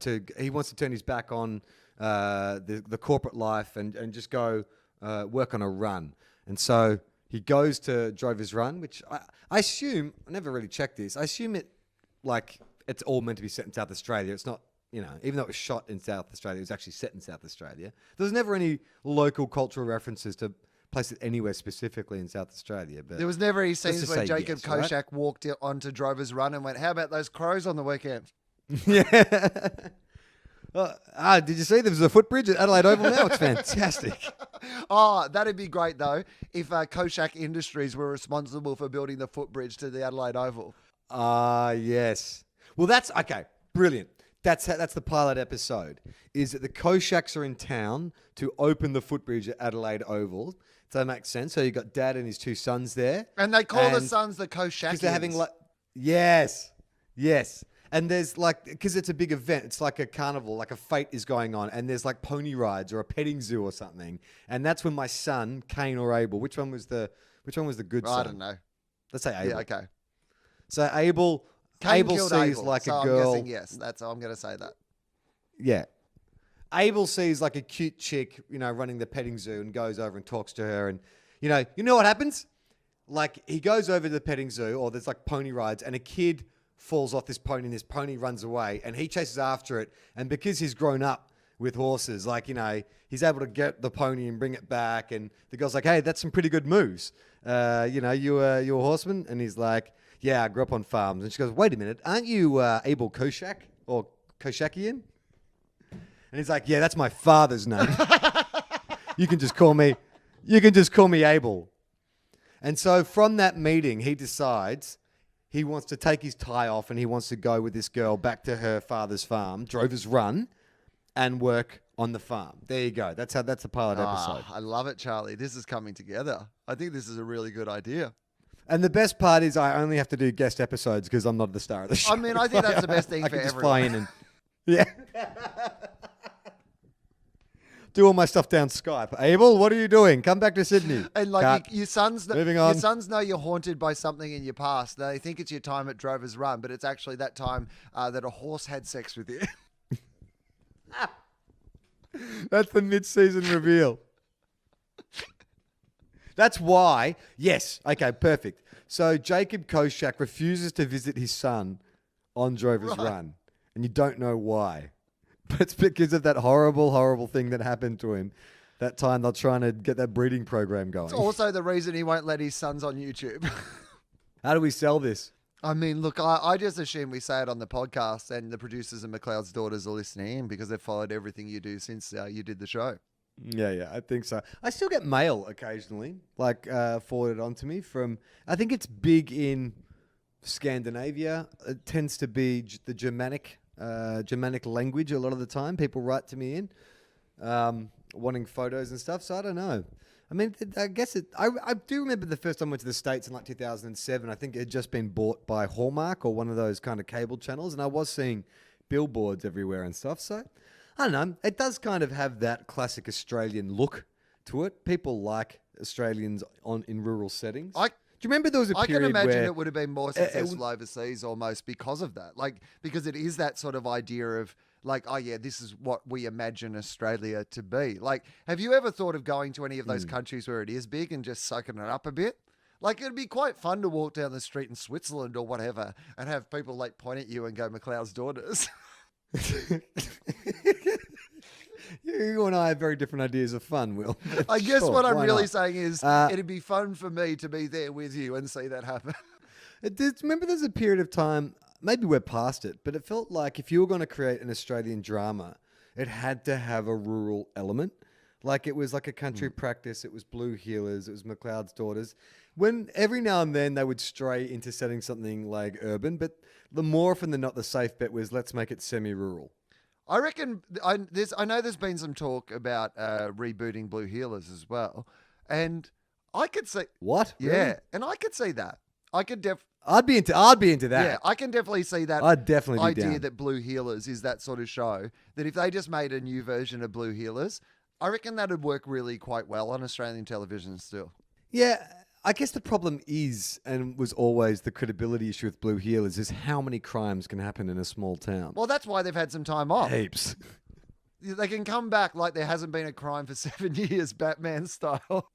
turn his back on the corporate life and just go work on a run. And so he goes to Drover's Run, which I assume, I never really checked this. I assume it's all meant to be set in South Australia. It's not, even though it was shot in South Australia, it was actually set in South Australia. There was never any local cultural references to place it anywhere specifically in South Australia. But there was never any scenes where Jacob Kochak right? walked onto Drover's Run and went, "How about those crows on the weekend?" Yeah. Did you see there was a footbridge at Adelaide Oval now? It's fantastic. Oh, that'd be great though if Kochak Industries were responsible for building the footbridge to the Adelaide Oval. Yes. Well, that's okay. Brilliant. That's the pilot episode. Is that the Kochaks are in town to open the footbridge at Adelaide Oval? Does that make sense? So you got Dad and his 2 sons there, and they call the sons the Koshakians. Because they're having yes. And there's because it's a big event, it's like a carnival, like a fete is going on, and there's pony rides or a petting zoo or something. And that's when my son, Cain or Abel, which one was the good son? I don't know. Let's say Abel. Yeah, okay. So Abel sees Abel, a so girl. I'm guessing yes. That's I'm going to say that. Yeah. Abel sees a cute chick, running the petting zoo and goes over and talks to her. And, you know what happens? He goes over to the petting zoo or there's pony rides and a kid falls off this pony and this pony runs away and he chases after it. And because he's grown up with horses, he's able to get the pony and bring it back. And the girl's like, "Hey, that's some pretty good moves. You a horseman?" And he's like, "Yeah, I grew up on farms." And she goes, "Wait a minute, aren't you Abel Kochak or Koshakian?" And he's like, "Yeah, that's my father's name. You can just call me Abel." And so from that meeting, he decides he wants to take his tie off and he wants to go with this girl back to her father's farm, Drover's Run, and work on the farm. There you go. That's the pilot episode. I love it, Charlie. This is coming together. I think this is a really good idea. And the best part is I only have to do guest episodes because I'm not the star of the show. I mean, I think that's the best thing I for can just everyone. fly in and yeah. Do all my stuff down Skype. Abel, what are you doing? Come back to Sydney. And your sons, Moving on. Your sons know you're haunted by something in your past. They think it's your time at Drover's Run, but it's actually that time that a horse had sex with you. That's the mid-season reveal. That's why. Yes. Okay, perfect. So Jacob Kochak refuses to visit his son on Drover's Run, and you don't know why. But it's because of that horrible, horrible thing that happened to him. That time they're trying to get that breeding program going. It's also the reason he won't let his sons on YouTube. How do we sell this? I mean, look, I just assume we say it on the podcast and the producers and McLeod's daughters are listening in because they've followed everything you do since you did the show. Yeah, I think so. I still get mail occasionally, forwarded on to me from, I think it's big in Scandinavia. It tends to be the Germanic language a lot of the time. People write to me in wanting photos and stuff, so I don't know. I mean, I guess I do remember the first time I went to the States in 2007. I think it had just been bought by Hallmark or one of those kind of cable channels, and I was seeing billboards everywhere and stuff, so I don't know. It does kind of have that classic Australian look to it. People like Australians in rural settings. Do you remember there was a period I can imagine where it would have been more successful overseas almost because of that. Because it is that sort of idea of like, oh yeah, this is what we imagine Australia to be. Like, have you ever thought of going to any of those countries where it is big and just soaking it up a bit? Like, it'd be quite fun to walk down the street in Switzerland or whatever and have people like point at you and go, McLeod's daughters. You and I have very different ideas of fun, Will. I guess Sure, what I'm why really not? saying is it'd be fun for me to be there with you and see that happen. Remember there's a period of time, maybe we're past it, but it felt like if you were going to create an Australian drama, it had to have a rural element. Like it was like a country practice, it was Blue Heelers, it was McLeod's Daughters. When every now and then they would stray into setting something like urban, but the more often than not, the safe bet was let's make it semi-rural. I reckon I know there's been some talk about rebooting Blue Heelers as well, and I could see What? yeah, Really? and I could see that. I could I'd be into that. yeah, I can definitely see that. I'd definitely be idea down. that Blue Heelers is that sort of show that if they just made a new version of Blue Heelers, I reckon that'd work really quite well on Australian television still. Yeah, I guess the problem is, and was always the credibility issue with Blue Heelers, is how many crimes can happen in a small town. Well, that's why they've had some time off. Heaps. They can come back like there hasn't been a crime for 7 years, Batman style.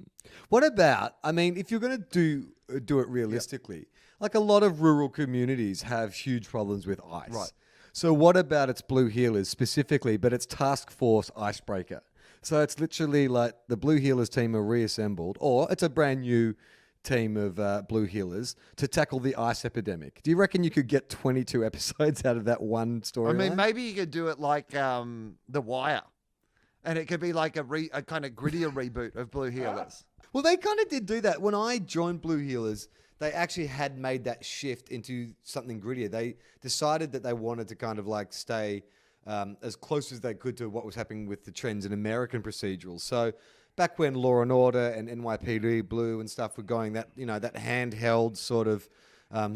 What about, I mean, if you're going to do it realistically, like a lot of rural communities have huge problems with ice. Right. So what about its Blue Heelers specifically, but it's Task Force Icebreaker? So it's literally like the Blue Heelers team are reassembled, or it's a brand new team of Blue Heelers to tackle the ice epidemic. Do you reckon you could get 22 episodes out of that one story? I mean, maybe you could do it like The Wire, and it could be like a kind of grittier reboot of Blue Heelers. Well, they kind of did do that. When I joined Blue Heelers, they actually had made that shift into something grittier. They decided that they wanted to kind of like stay as close as they could to what was happening with the trends in American procedurals. So back when Law and Order and NYPD Blue and stuff were going, that that handheld sort of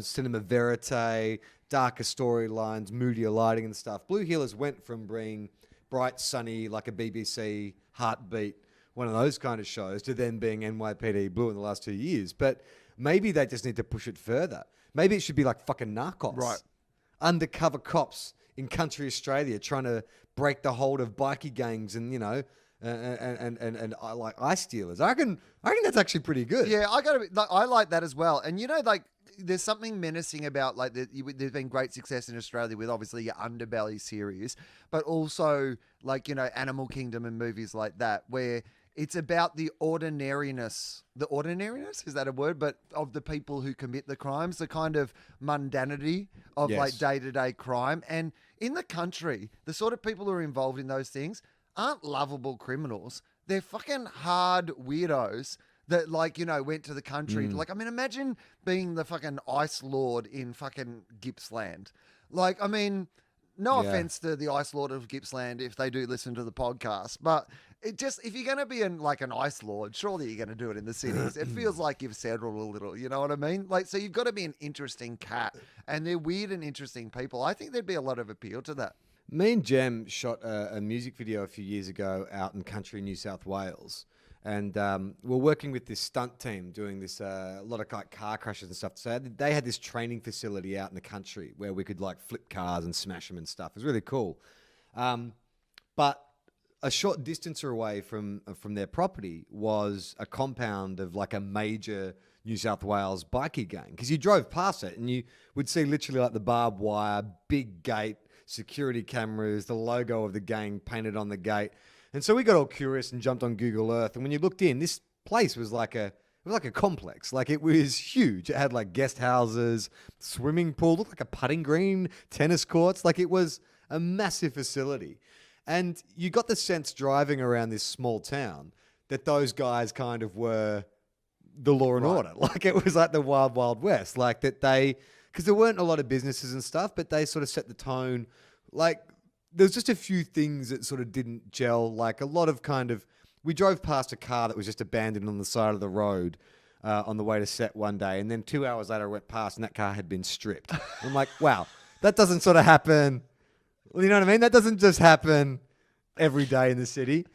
cinema verite, darker storylines, moodier lighting and stuff. Blue Heelers went from being bright, sunny, like a BBC Heartbeat, one of those kind of shows, to then being NYPD Blue in the last 2 years. But maybe they just need to push it further. Maybe it should be like fucking Narcos. Right. Undercover cops in country Australia trying to break the hold of bikie gangs and, and like ice dealers. I reckon that's actually pretty good. Yeah, I like that as well. And like there's something menacing about like there's been great success in Australia with obviously your Underbelly series, but also like Animal Kingdom and movies like that where it's about the ordinariness. The ordinariness, is that a word? But of the people who commit the crimes, the kind of mundanity of Yes. like day-to-day crime. And in the country, the sort of people who are involved in those things aren't lovable criminals. They're fucking hard weirdos that went to the country. Like, I mean, imagine being the fucking ice lord in fucking Gippsland. Like, I mean, no Yeah. offense to the ice lord of Gippsland if they do listen to the podcast, but if you're going to be an ice lord, surely you're going to do it in the cities. It feels like you've settled a little, you know what I mean? Like, so you've got to be an interesting cat, and they're weird and interesting people. I think there'd be a lot of appeal to that. Me and Jem shot a music video a few years ago out in country New South Wales. And we're working with this stunt team doing this, a lot of like car crashes and stuff. So they had this training facility out in the country where we could like flip cars and smash them and stuff. It was really cool. But a short distance away from their property was a compound of like a major New South Wales bikie gang. Because you drove past it and you would see literally like the barbed wire, big gate, security cameras, the logo of the gang painted on the gate. And so we got all curious and jumped on Google Earth. And when you looked in, this place was like a complex. Like it was huge. It had like guest houses, swimming pool, looked like a putting green, tennis courts. Like it was a massive facility. And you got the sense driving around this small town that those guys kind of were the law and order. Like it was like the wild, wild west. Like that because there weren't a lot of businesses and stuff, but they sort of set the tone. Like there was just a few things that sort of didn't gel. Like a lot of we drove past a car that was just abandoned on the side of the road on the way to set one day. And then 2 hours later I went past and that car had been stripped. I'm like, wow, that doesn't sort of happen. You know what I mean? That doesn't just happen every day in the city.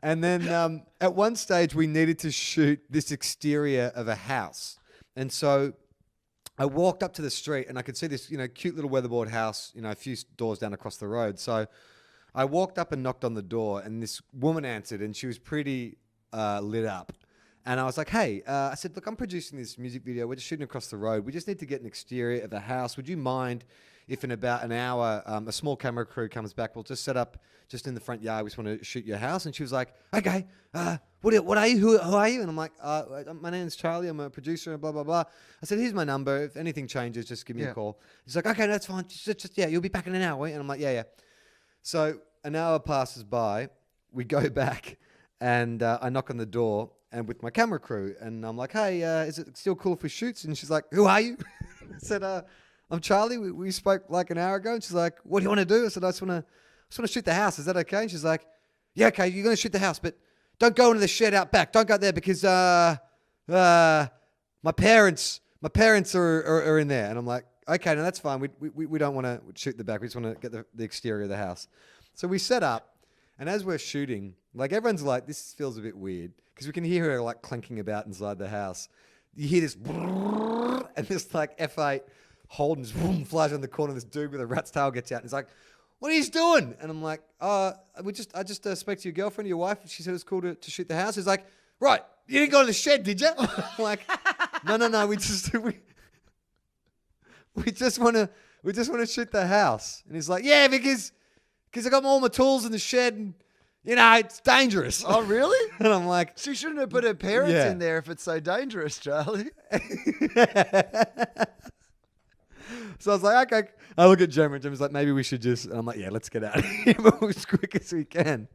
And then at one stage we needed to shoot this exterior of a house. And so I walked up to the street and I could see this, cute little weatherboard house, a few doors down across the road. So I walked up and knocked on the door, and this woman answered, and she was pretty lit up. And I was like, hey, I said, look, I'm producing this music video. We're just shooting across the road. We just need to get an exterior of the house. Would you mind if in about an hour a small camera crew comes back? We'll just set up just in the front yard. We just want to shoot your house. And she was like, okay, what are you? Who are you? And I'm like, my name's Charlie. I'm a producer and blah, blah, blah. I said, here's my number. If anything changes, just give me a call. She's like, okay, that's fine. Just you'll be back in an hour. And I'm like, yeah. So an hour passes by. We go back and I knock on the door and with my camera crew. And I'm like, hey, is it still cool for shoots? And she's like, who are you? I said, I'm Charlie. We spoke like an hour ago. And she's like, what do you want to do? I said, I just want to shoot the house. Is that okay? And she's like, yeah, okay, you're going to shoot the house, but don't go into the shed out back. Don't go there because my parents are in there. And I'm like, okay, no, that's fine. We don't want to shoot the back. We just want to get the exterior of the house. So we set up, and as we're shooting, like everyone's like, this feels a bit weird because we can hear her like clanking about inside the house. You hear this and this like F8 Holden flies around the corner. This dude with a rat's tail gets out and he's like, what are you doing? And I'm like, I just spoke to your girlfriend, your wife. She said it's cool to shoot the house. He's like, right, you didn't go to the shed, did you? I'm like, no, we just want to shoot the house. And he's like, yeah, because I got all my tools in the shed and it's dangerous. Oh, really? And I'm like, she shouldn't have put her parents in there if it's so dangerous, Charlie. So I was like, okay. I look at Jim and Jim's like, maybe we should just, and I'm like, yeah, let's get out of here as quick as we can.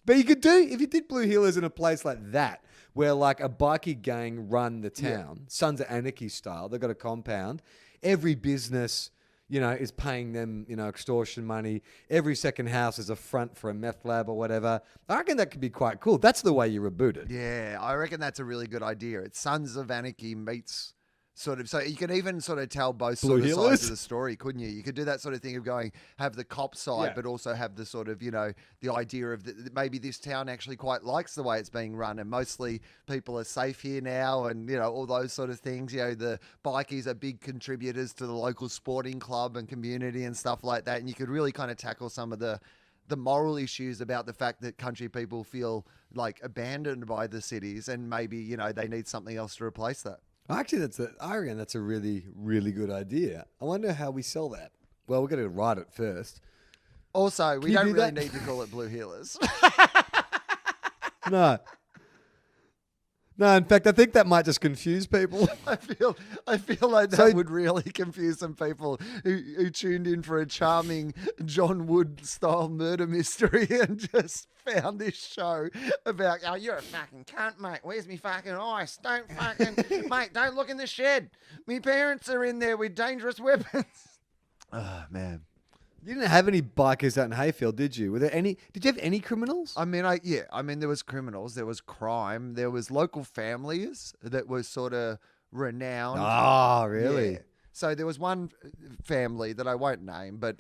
But you could if you did Blue Heelers in a place like that, where like a bikie gang run the town, Sons of Anarchy style, they've got a compound, every business, is paying them, extortion money. Every second house is a front for a meth lab or whatever. I reckon that could be quite cool. That's the way you reboot it. Yeah, I reckon that's a really good idea. It's Sons of Anarchy meets sort of, so you can even sort of tell both sort of sides of the story, couldn't you? You could do that sort of thing of going, have the cop side, but also have the sort of, the idea of maybe this town actually quite likes the way it's being run and mostly people are safe here now and, all those sort of things. The bikies are big contributors to the local sporting club and community and stuff like that. And you could really kind of tackle some of the moral issues about the fact that country people feel like abandoned by the cities and maybe, they need something else to replace that. Actually, I reckon that's a really, really good idea. I wonder how we sell that. Well, we're going to write it first. Also, we don't really need to call it Blue Heelers. No. No, in fact, I think that might just confuse people. I feel like that would really confuse some people who tuned in for a charming John Wood style murder mystery and just found this show about, oh, you're a fucking cunt, mate. Where's me fucking ice? Don't fucking, mate, don't look in the shed. Me parents are in there with dangerous weapons. Oh, man. You didn't have any bikers out in Hayfield, did you? Were there any? Did you have any criminals? I mean, there was criminals, there was crime, there was local families that were sort of renowned. Oh, really? Yeah. So there was one family that I won't name, but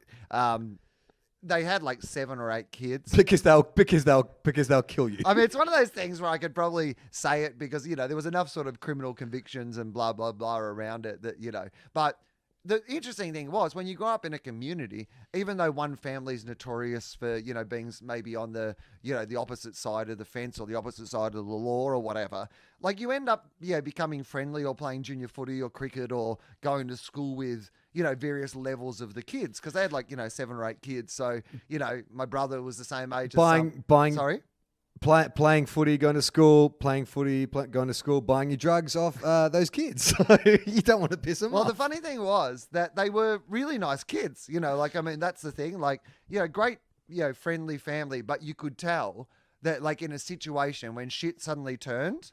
they had like 7 or 8 kids. Because they'll kill you. I mean, it's one of those things where I could probably say it because there was enough sort of criminal convictions and blah blah blah around it that but. The interesting thing was when you grow up in a community, even though one family is notorious for, being maybe on the, the opposite side of the fence or the opposite side of the law or whatever, like you end up, becoming friendly or playing junior footy or cricket or going to school with, various levels of the kids because they had like, 7 or 8 kids. So, my brother was the same age as Sorry? Playing footy, going to school, going to school, buying your drugs off those kids. So you don't want to piss them off. Well, the funny thing was that they were really nice kids. That's the thing. Great, friendly family. But you could tell that, like, in a situation when shit suddenly turned,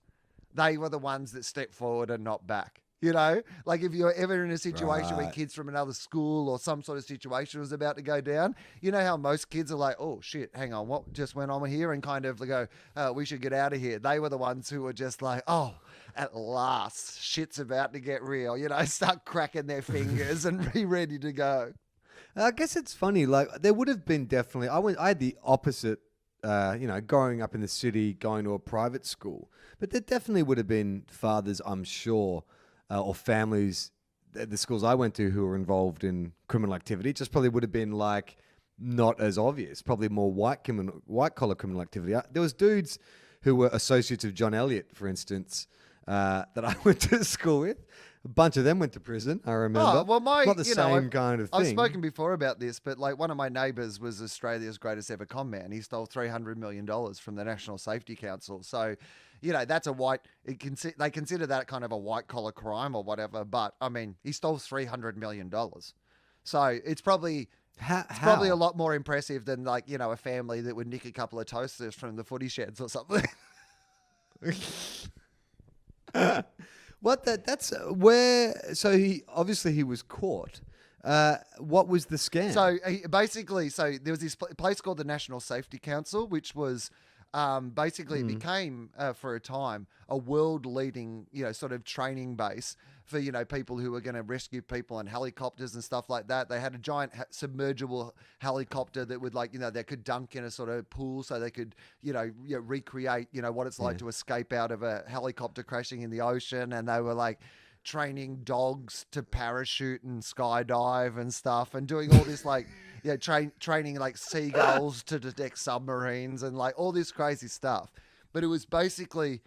they were the ones that stepped forward and not back. Like if you're ever in a situation where kids from another school or some sort of situation was about to go down, you know how most kids are like, oh shit, hang on, what just went on here? And kind of go, we should get out of here. They were the ones who were just like, oh, at last, shit's about to get real. Start cracking their fingers and be ready to go. I guess it's funny. Like there would have been definitely, I had the opposite, growing up in the city, going to a private school, but there definitely would have been fathers, I'm sure, or families at the schools I went to who were involved in criminal activity. It just probably would have been like not as obvious. Probably more white collar criminal activity. There was dudes who were associates of John Elliott, for instance, that I went to school with. A bunch of them went to prison, I remember. Oh, well, Not the same kind of thing. I've spoken before about this, but like one of my neighbours was Australia's greatest ever con man. He stole $300 million from the National Safety Council. So, that's they consider that kind of a white collar crime or whatever. But I mean, he stole $300 million. So it's probably probably a lot more impressive than a family that would nick a couple of toasters from the footy sheds or something. That's where. So he was caught. What was the scam? So there was this place called the National Safety Council, which was became for a time a world leading sort of training base for people who were going to rescue people on helicopters and stuff like that. They had a giant submergible helicopter that would they could dunk in a sort of pool so they could recreate what it's like to escape out of a helicopter crashing in the ocean. And they were training dogs to parachute and skydive and stuff, and doing all this training seagulls to detect submarines and all this crazy stuff. But it was basically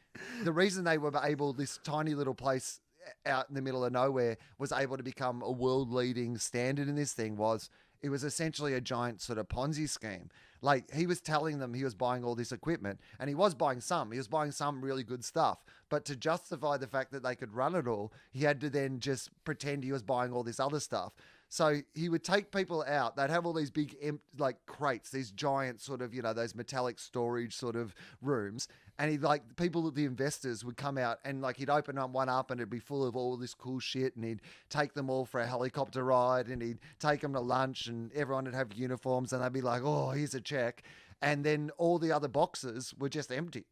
the reason they were able, this tiny little place out in the middle of nowhere was able to become a world leading standard in this thing was it was essentially a giant sort of Ponzi scheme. He was telling them he was buying all this equipment, and he was buying some really good stuff. But to justify the fact that they could run it all, he had to then just pretend he was buying all this other stuff. So he would take people out. They'd have all these big crates, these giant sort of, those metallic storage sort of rooms. And the investors would come out and he'd open one up and it'd be full of all this cool shit. And he'd take them all for a helicopter ride, and he'd take them to lunch, and everyone would have uniforms, and they'd be like, oh, here's a check. And then all the other boxes were just empty.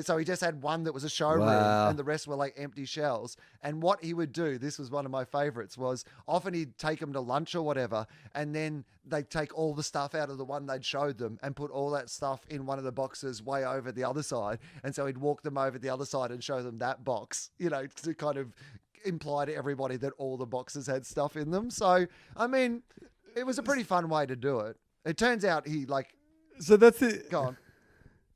So he just had one that was a showroom, and the rest were empty shells. And what he would do, this was one of my favorites, was often he'd take them to lunch or whatever, and then they'd take all the stuff out of the one they'd showed them and put all that stuff in one of the boxes way over the other side. And so he'd walk them over the other side and show them that box, to kind of imply to everybody that all the boxes had stuff in them. So, I mean, it was a pretty fun way to do it. It turns out So that's it. Go on.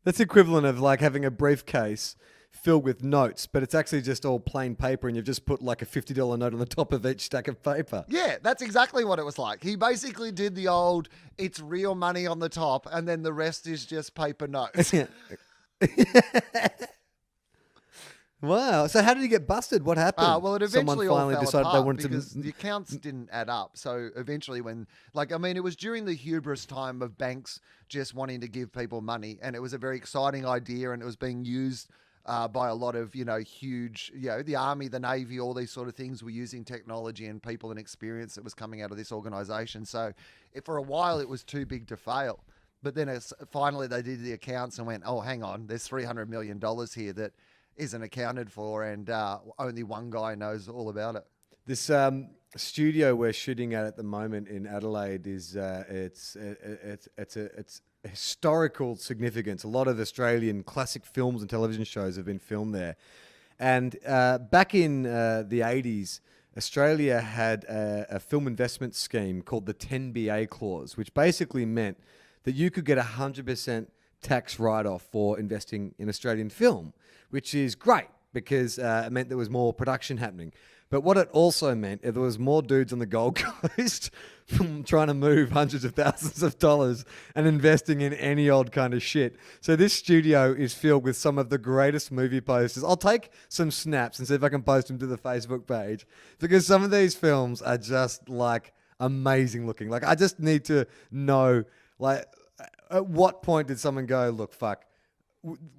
That's equivalent of having a briefcase filled with notes, but it's actually just all plain paper, and you've just put a $50 note on the top of each stack of paper. Yeah, that's exactly what it was like. He basically did the old, it's real money on the top, and then the rest is just paper notes. Wow. So how did he get busted? What happened? Well, it eventually Someone finally all fell decided apart they wanted because to... the accounts didn't add up. So eventually it was during the hubris time of banks just wanting to give people money, and it was a very exciting idea, and it was being used by a lot of, huge, the Army, the Navy, all these sort of things were using technology and people and experience that was coming out of this organization. So for a while it was too big to fail. But then finally they did the accounts and went, oh, hang on, there's $300 million here that isn't accounted for, and only one guy knows all about it. This studio we're shooting at the moment in Adelaide is it's historical significance. A lot of Australian classic films and television shows have been filmed there, and back in the 80s, Australia had a film investment scheme called the 10BA clause, which basically meant that you could get 100% tax write-off for investing in Australian film, which is great because it meant there was more production happening. But what it also meant is there was more dudes on the Gold Coast from trying to move hundreds of thousands of dollars and investing in any old kind of shit. So this studio is filled with some of the greatest movie posters. I'll take some snaps and see if I can post them to the Facebook page, because some of these films are just amazing looking. I just need to know, at what point did someone go, look, fuck,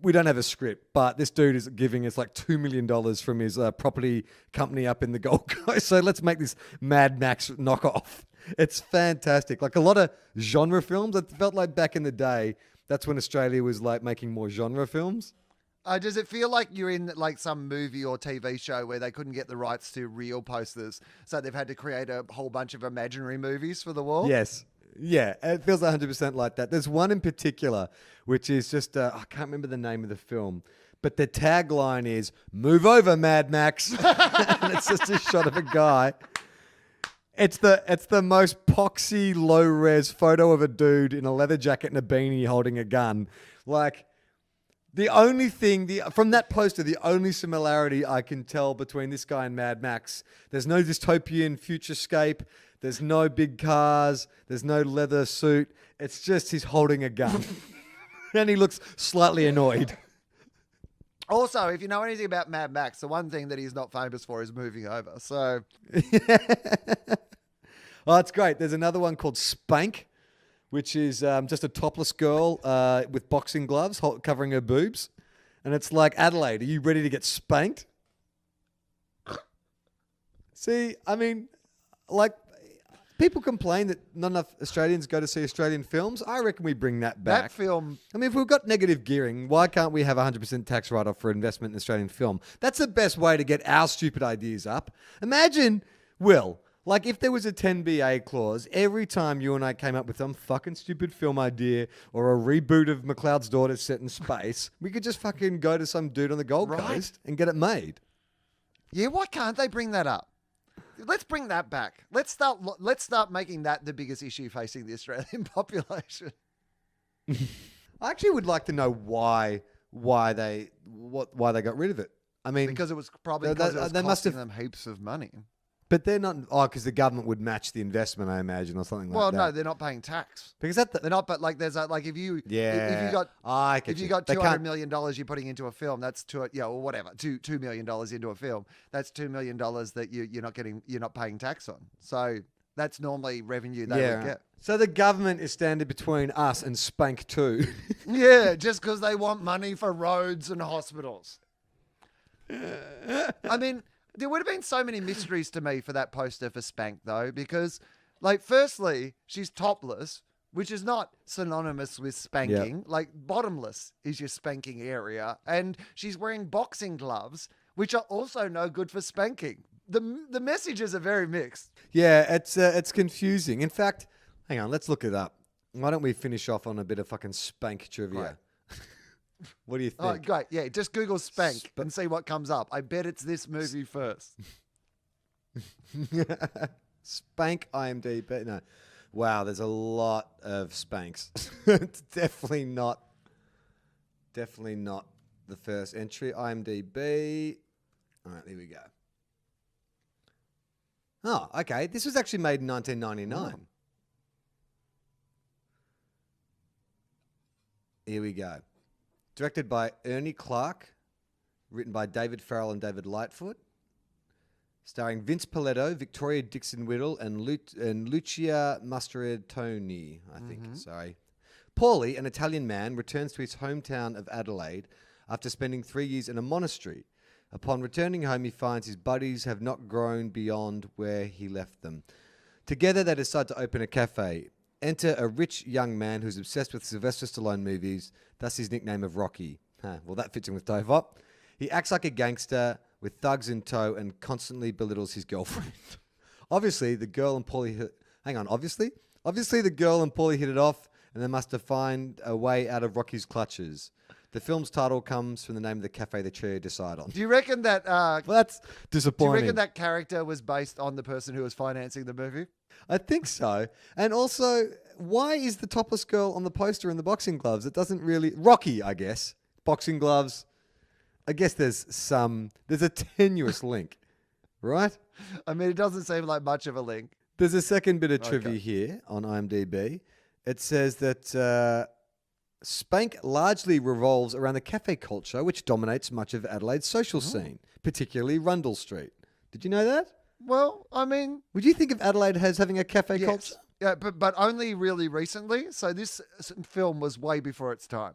we don't have a script, but this dude is giving us $2 million from his property company up in the Gold Coast, so let's make this Mad Max knockoff. It's fantastic. A lot of genre films. It felt like back in the day, that's when Australia was making more genre films. Does it feel like you're in some movie or TV show where they couldn't get the rights to real posters, so they've had to create a whole bunch of imaginary movies for the wall? Yes. Yeah, it feels 100% like that. There's one in particular, which is just, I can't remember the name of the film, but the tagline is, "Move over, Mad Max." And it's just a shot of a guy. It's the most poxy, low res photo of a dude in a leather jacket and a beanie holding a gun. Like the only thing from that poster, the only similarity I can tell between this guy and Mad Max, there's no dystopian futurescape. There's no big cars. There's no leather suit. It's just he's holding a gun. And he looks slightly annoyed. Also, if you know anything about Mad Max, the one thing that he's not famous for is moving over. So, Oh, it's great. There's another one called Spank, which is just a topless girl with boxing gloves covering her boobs. And it's like, Adelaide, are you ready to get spanked? See, I mean, like, people complain that not enough Australians go to see Australian films. I reckon we bring that back. that film... I mean, if we've got negative gearing, why can't we have 100% tax write-off for investment in Australian film? That's the best way to get our stupid ideas up. Imagine, Will, like if there was a 10BA clause, every time you and I came up with some fucking stupid film idea or a reboot of McLeod's Daughter set in space, we could just fucking go to some dude on the Gold Coast and get it made. Yeah, why can't they bring that up? Let's bring that back. Let's start making that the biggest issue facing the Australian population. I actually would like to know why they got rid of it. I mean, Because it was probably because it was they must costing have, them heaps of money. but they're not. Oh, because the government would match the investment, I imagine, or something Well, like that. no, they're not paying tax. Because they're Not, but like there's like if you got I get if you you. got They $200 can't- million you're putting into a film, that's or whatever, $2 million into a film. That's $2 million that you're not paying tax on. So that's normally revenue they would get. So the government is standing between us and Spank 2. Yeah, just because they want money for roads and hospitals. I mean, there would have been so many mysteries to me for that poster for Spank, though, because, like, firstly, she's topless, which is not synonymous with spanking. Yep. Like, bottomless is your spanking area. And she's wearing boxing gloves, which are also no good for spanking. The messages are very mixed. Yeah, it's confusing. In fact, hang on, let's look it up. Why don't we finish off on a bit of fucking Spank trivia? Right. What do you think? Oh, great. Yeah, just Google Spank and see what comes up. I bet it's this movie first. Spank IMDb. No. Wow, there's a lot of Spanks. It's definitely not the first entry. IMDb. All right, here we go. Oh, okay. This was actually made in 1999. Oh. Here we go. Directed by Ernie Clark, written by David Farrell and David Lightfoot, starring Vince Paletto, Victoria Dixon-Whittle, and Lucia Mastroianni, I think. Sorry. Paulie, an Italian man, returns to his hometown of Adelaide after spending 3 years in a monastery. Upon returning home, he finds his buddies have not grown beyond where he left them. Together, they decide to open a cafe. Enter a rich young man who's obsessed with Sylvester Stallone movies, thus his nickname of Rocky. Well, that fits in with TOFOP. He acts like a gangster with thugs in tow and constantly belittles his girlfriend. Obviously, the girl and Paulie the girl and Paulie hit it off, and they must have find a way out of Rocky's clutches. The film's title comes from the name of the cafe the trio decide on. Do you reckon that... Well, that's do you disappointing. reckon that character was based on the person who was financing the movie? I think so. And also, why is the topless girl on the poster in the boxing gloves? It doesn't really... Rocky, I guess. Boxing gloves. I guess there's a tenuous link, right? I mean, it doesn't seem like much of a link. There's a second bit of trivia here on IMDb. It says that Spank largely revolves around the cafe culture, which dominates much of Adelaide's social scene, particularly Rundle Street. Did you know that? Well, I mean... Would you think of Adelaide as having a cafe culture? Yeah, but only really recently. So this film was way before its time.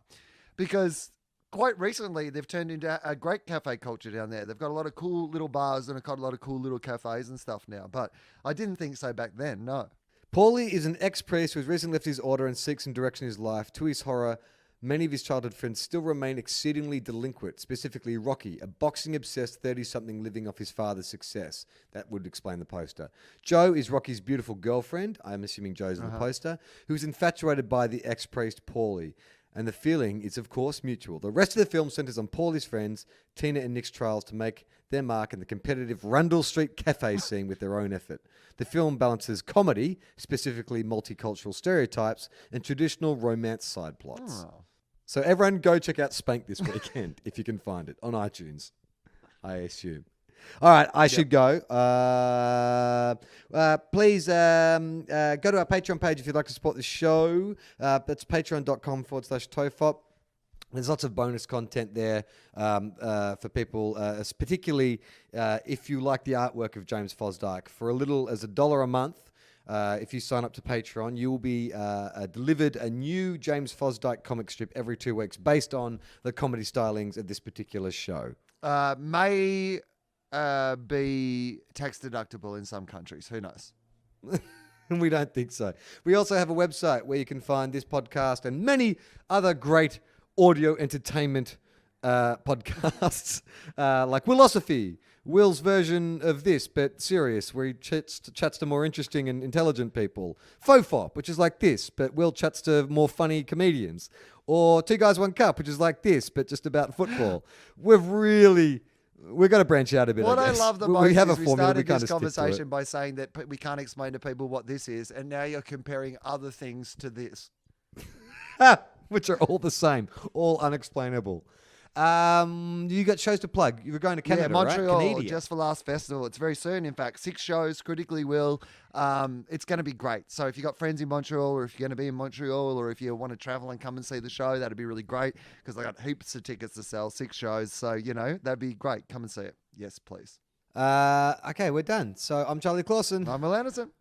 Because quite recently, they've turned into a great cafe culture down there. They've got a lot of cool little bars and they've got a lot of cool little cafes and stuff now. But I didn't think so back then, no. Paulie is an ex-priest who has recently left his order and seeks some direction in his life. To his horror, many of his childhood friends still remain exceedingly delinquent, specifically Rocky, a boxing-obsessed 30-something living off his father's success. That would explain the poster. Joe is Rocky's beautiful girlfriend, I'm assuming Joe's in the poster, who is infatuated by the ex-priest Paulie. and the feeling is, of course, mutual. The rest of the film centers on Paulie's friends, Tina and Nick's trials to make their mark in the competitive Rundle Street cafe scene with their own effort. The film balances comedy, specifically multicultural stereotypes, and traditional romance side plots. Oh. So everyone go check out Spank this weekend if you can find it on iTunes, I assume. All right, I should go. Please go to our Patreon page if you'd like to support the show. That's patreon.com/TOFOP. There's lots of bonus content there for people, particularly if you like the artwork of James Fosdyke. For as little as $1 a month, if you sign up to Patreon, you will be delivered a new James Fosdyke comic strip every 2 weeks based on the comedy stylings of this particular show. May be tax deductible in some countries. Who knows? We don't think so. We also have a website where you can find this podcast and many other great audio entertainment podcasts like Willosophy, Will's version of this, but serious, where he chats to more interesting and intelligent people. TOFOP, which is like this, but Will chats to more funny comedians. Or Two Guys, One Cup, which is like this, but just about football. We're going to branch out a bit. What I guess. love the most we have is a we formula. started We this kind of stick to it. conversation by saying that we can't explain to people what this is, and now you're comparing other things to this. Which are all the same, all unexplainable. You got shows to plug. You were going to Canada, Montreal, right? Canada. just for last festival. It's very soon. In fact, 6 shows, critically Will. It's going to be great. So if you got friends in Montreal, or if you're going to be in Montreal, or if you want to travel and come and see the show, that'd be really great, because I got heaps of tickets to sell, 6 shows. So, that'd be great. Come and see it. Yes, please. Okay, we're done. So I'm Charlie Clausen. I'm Wil Anderson.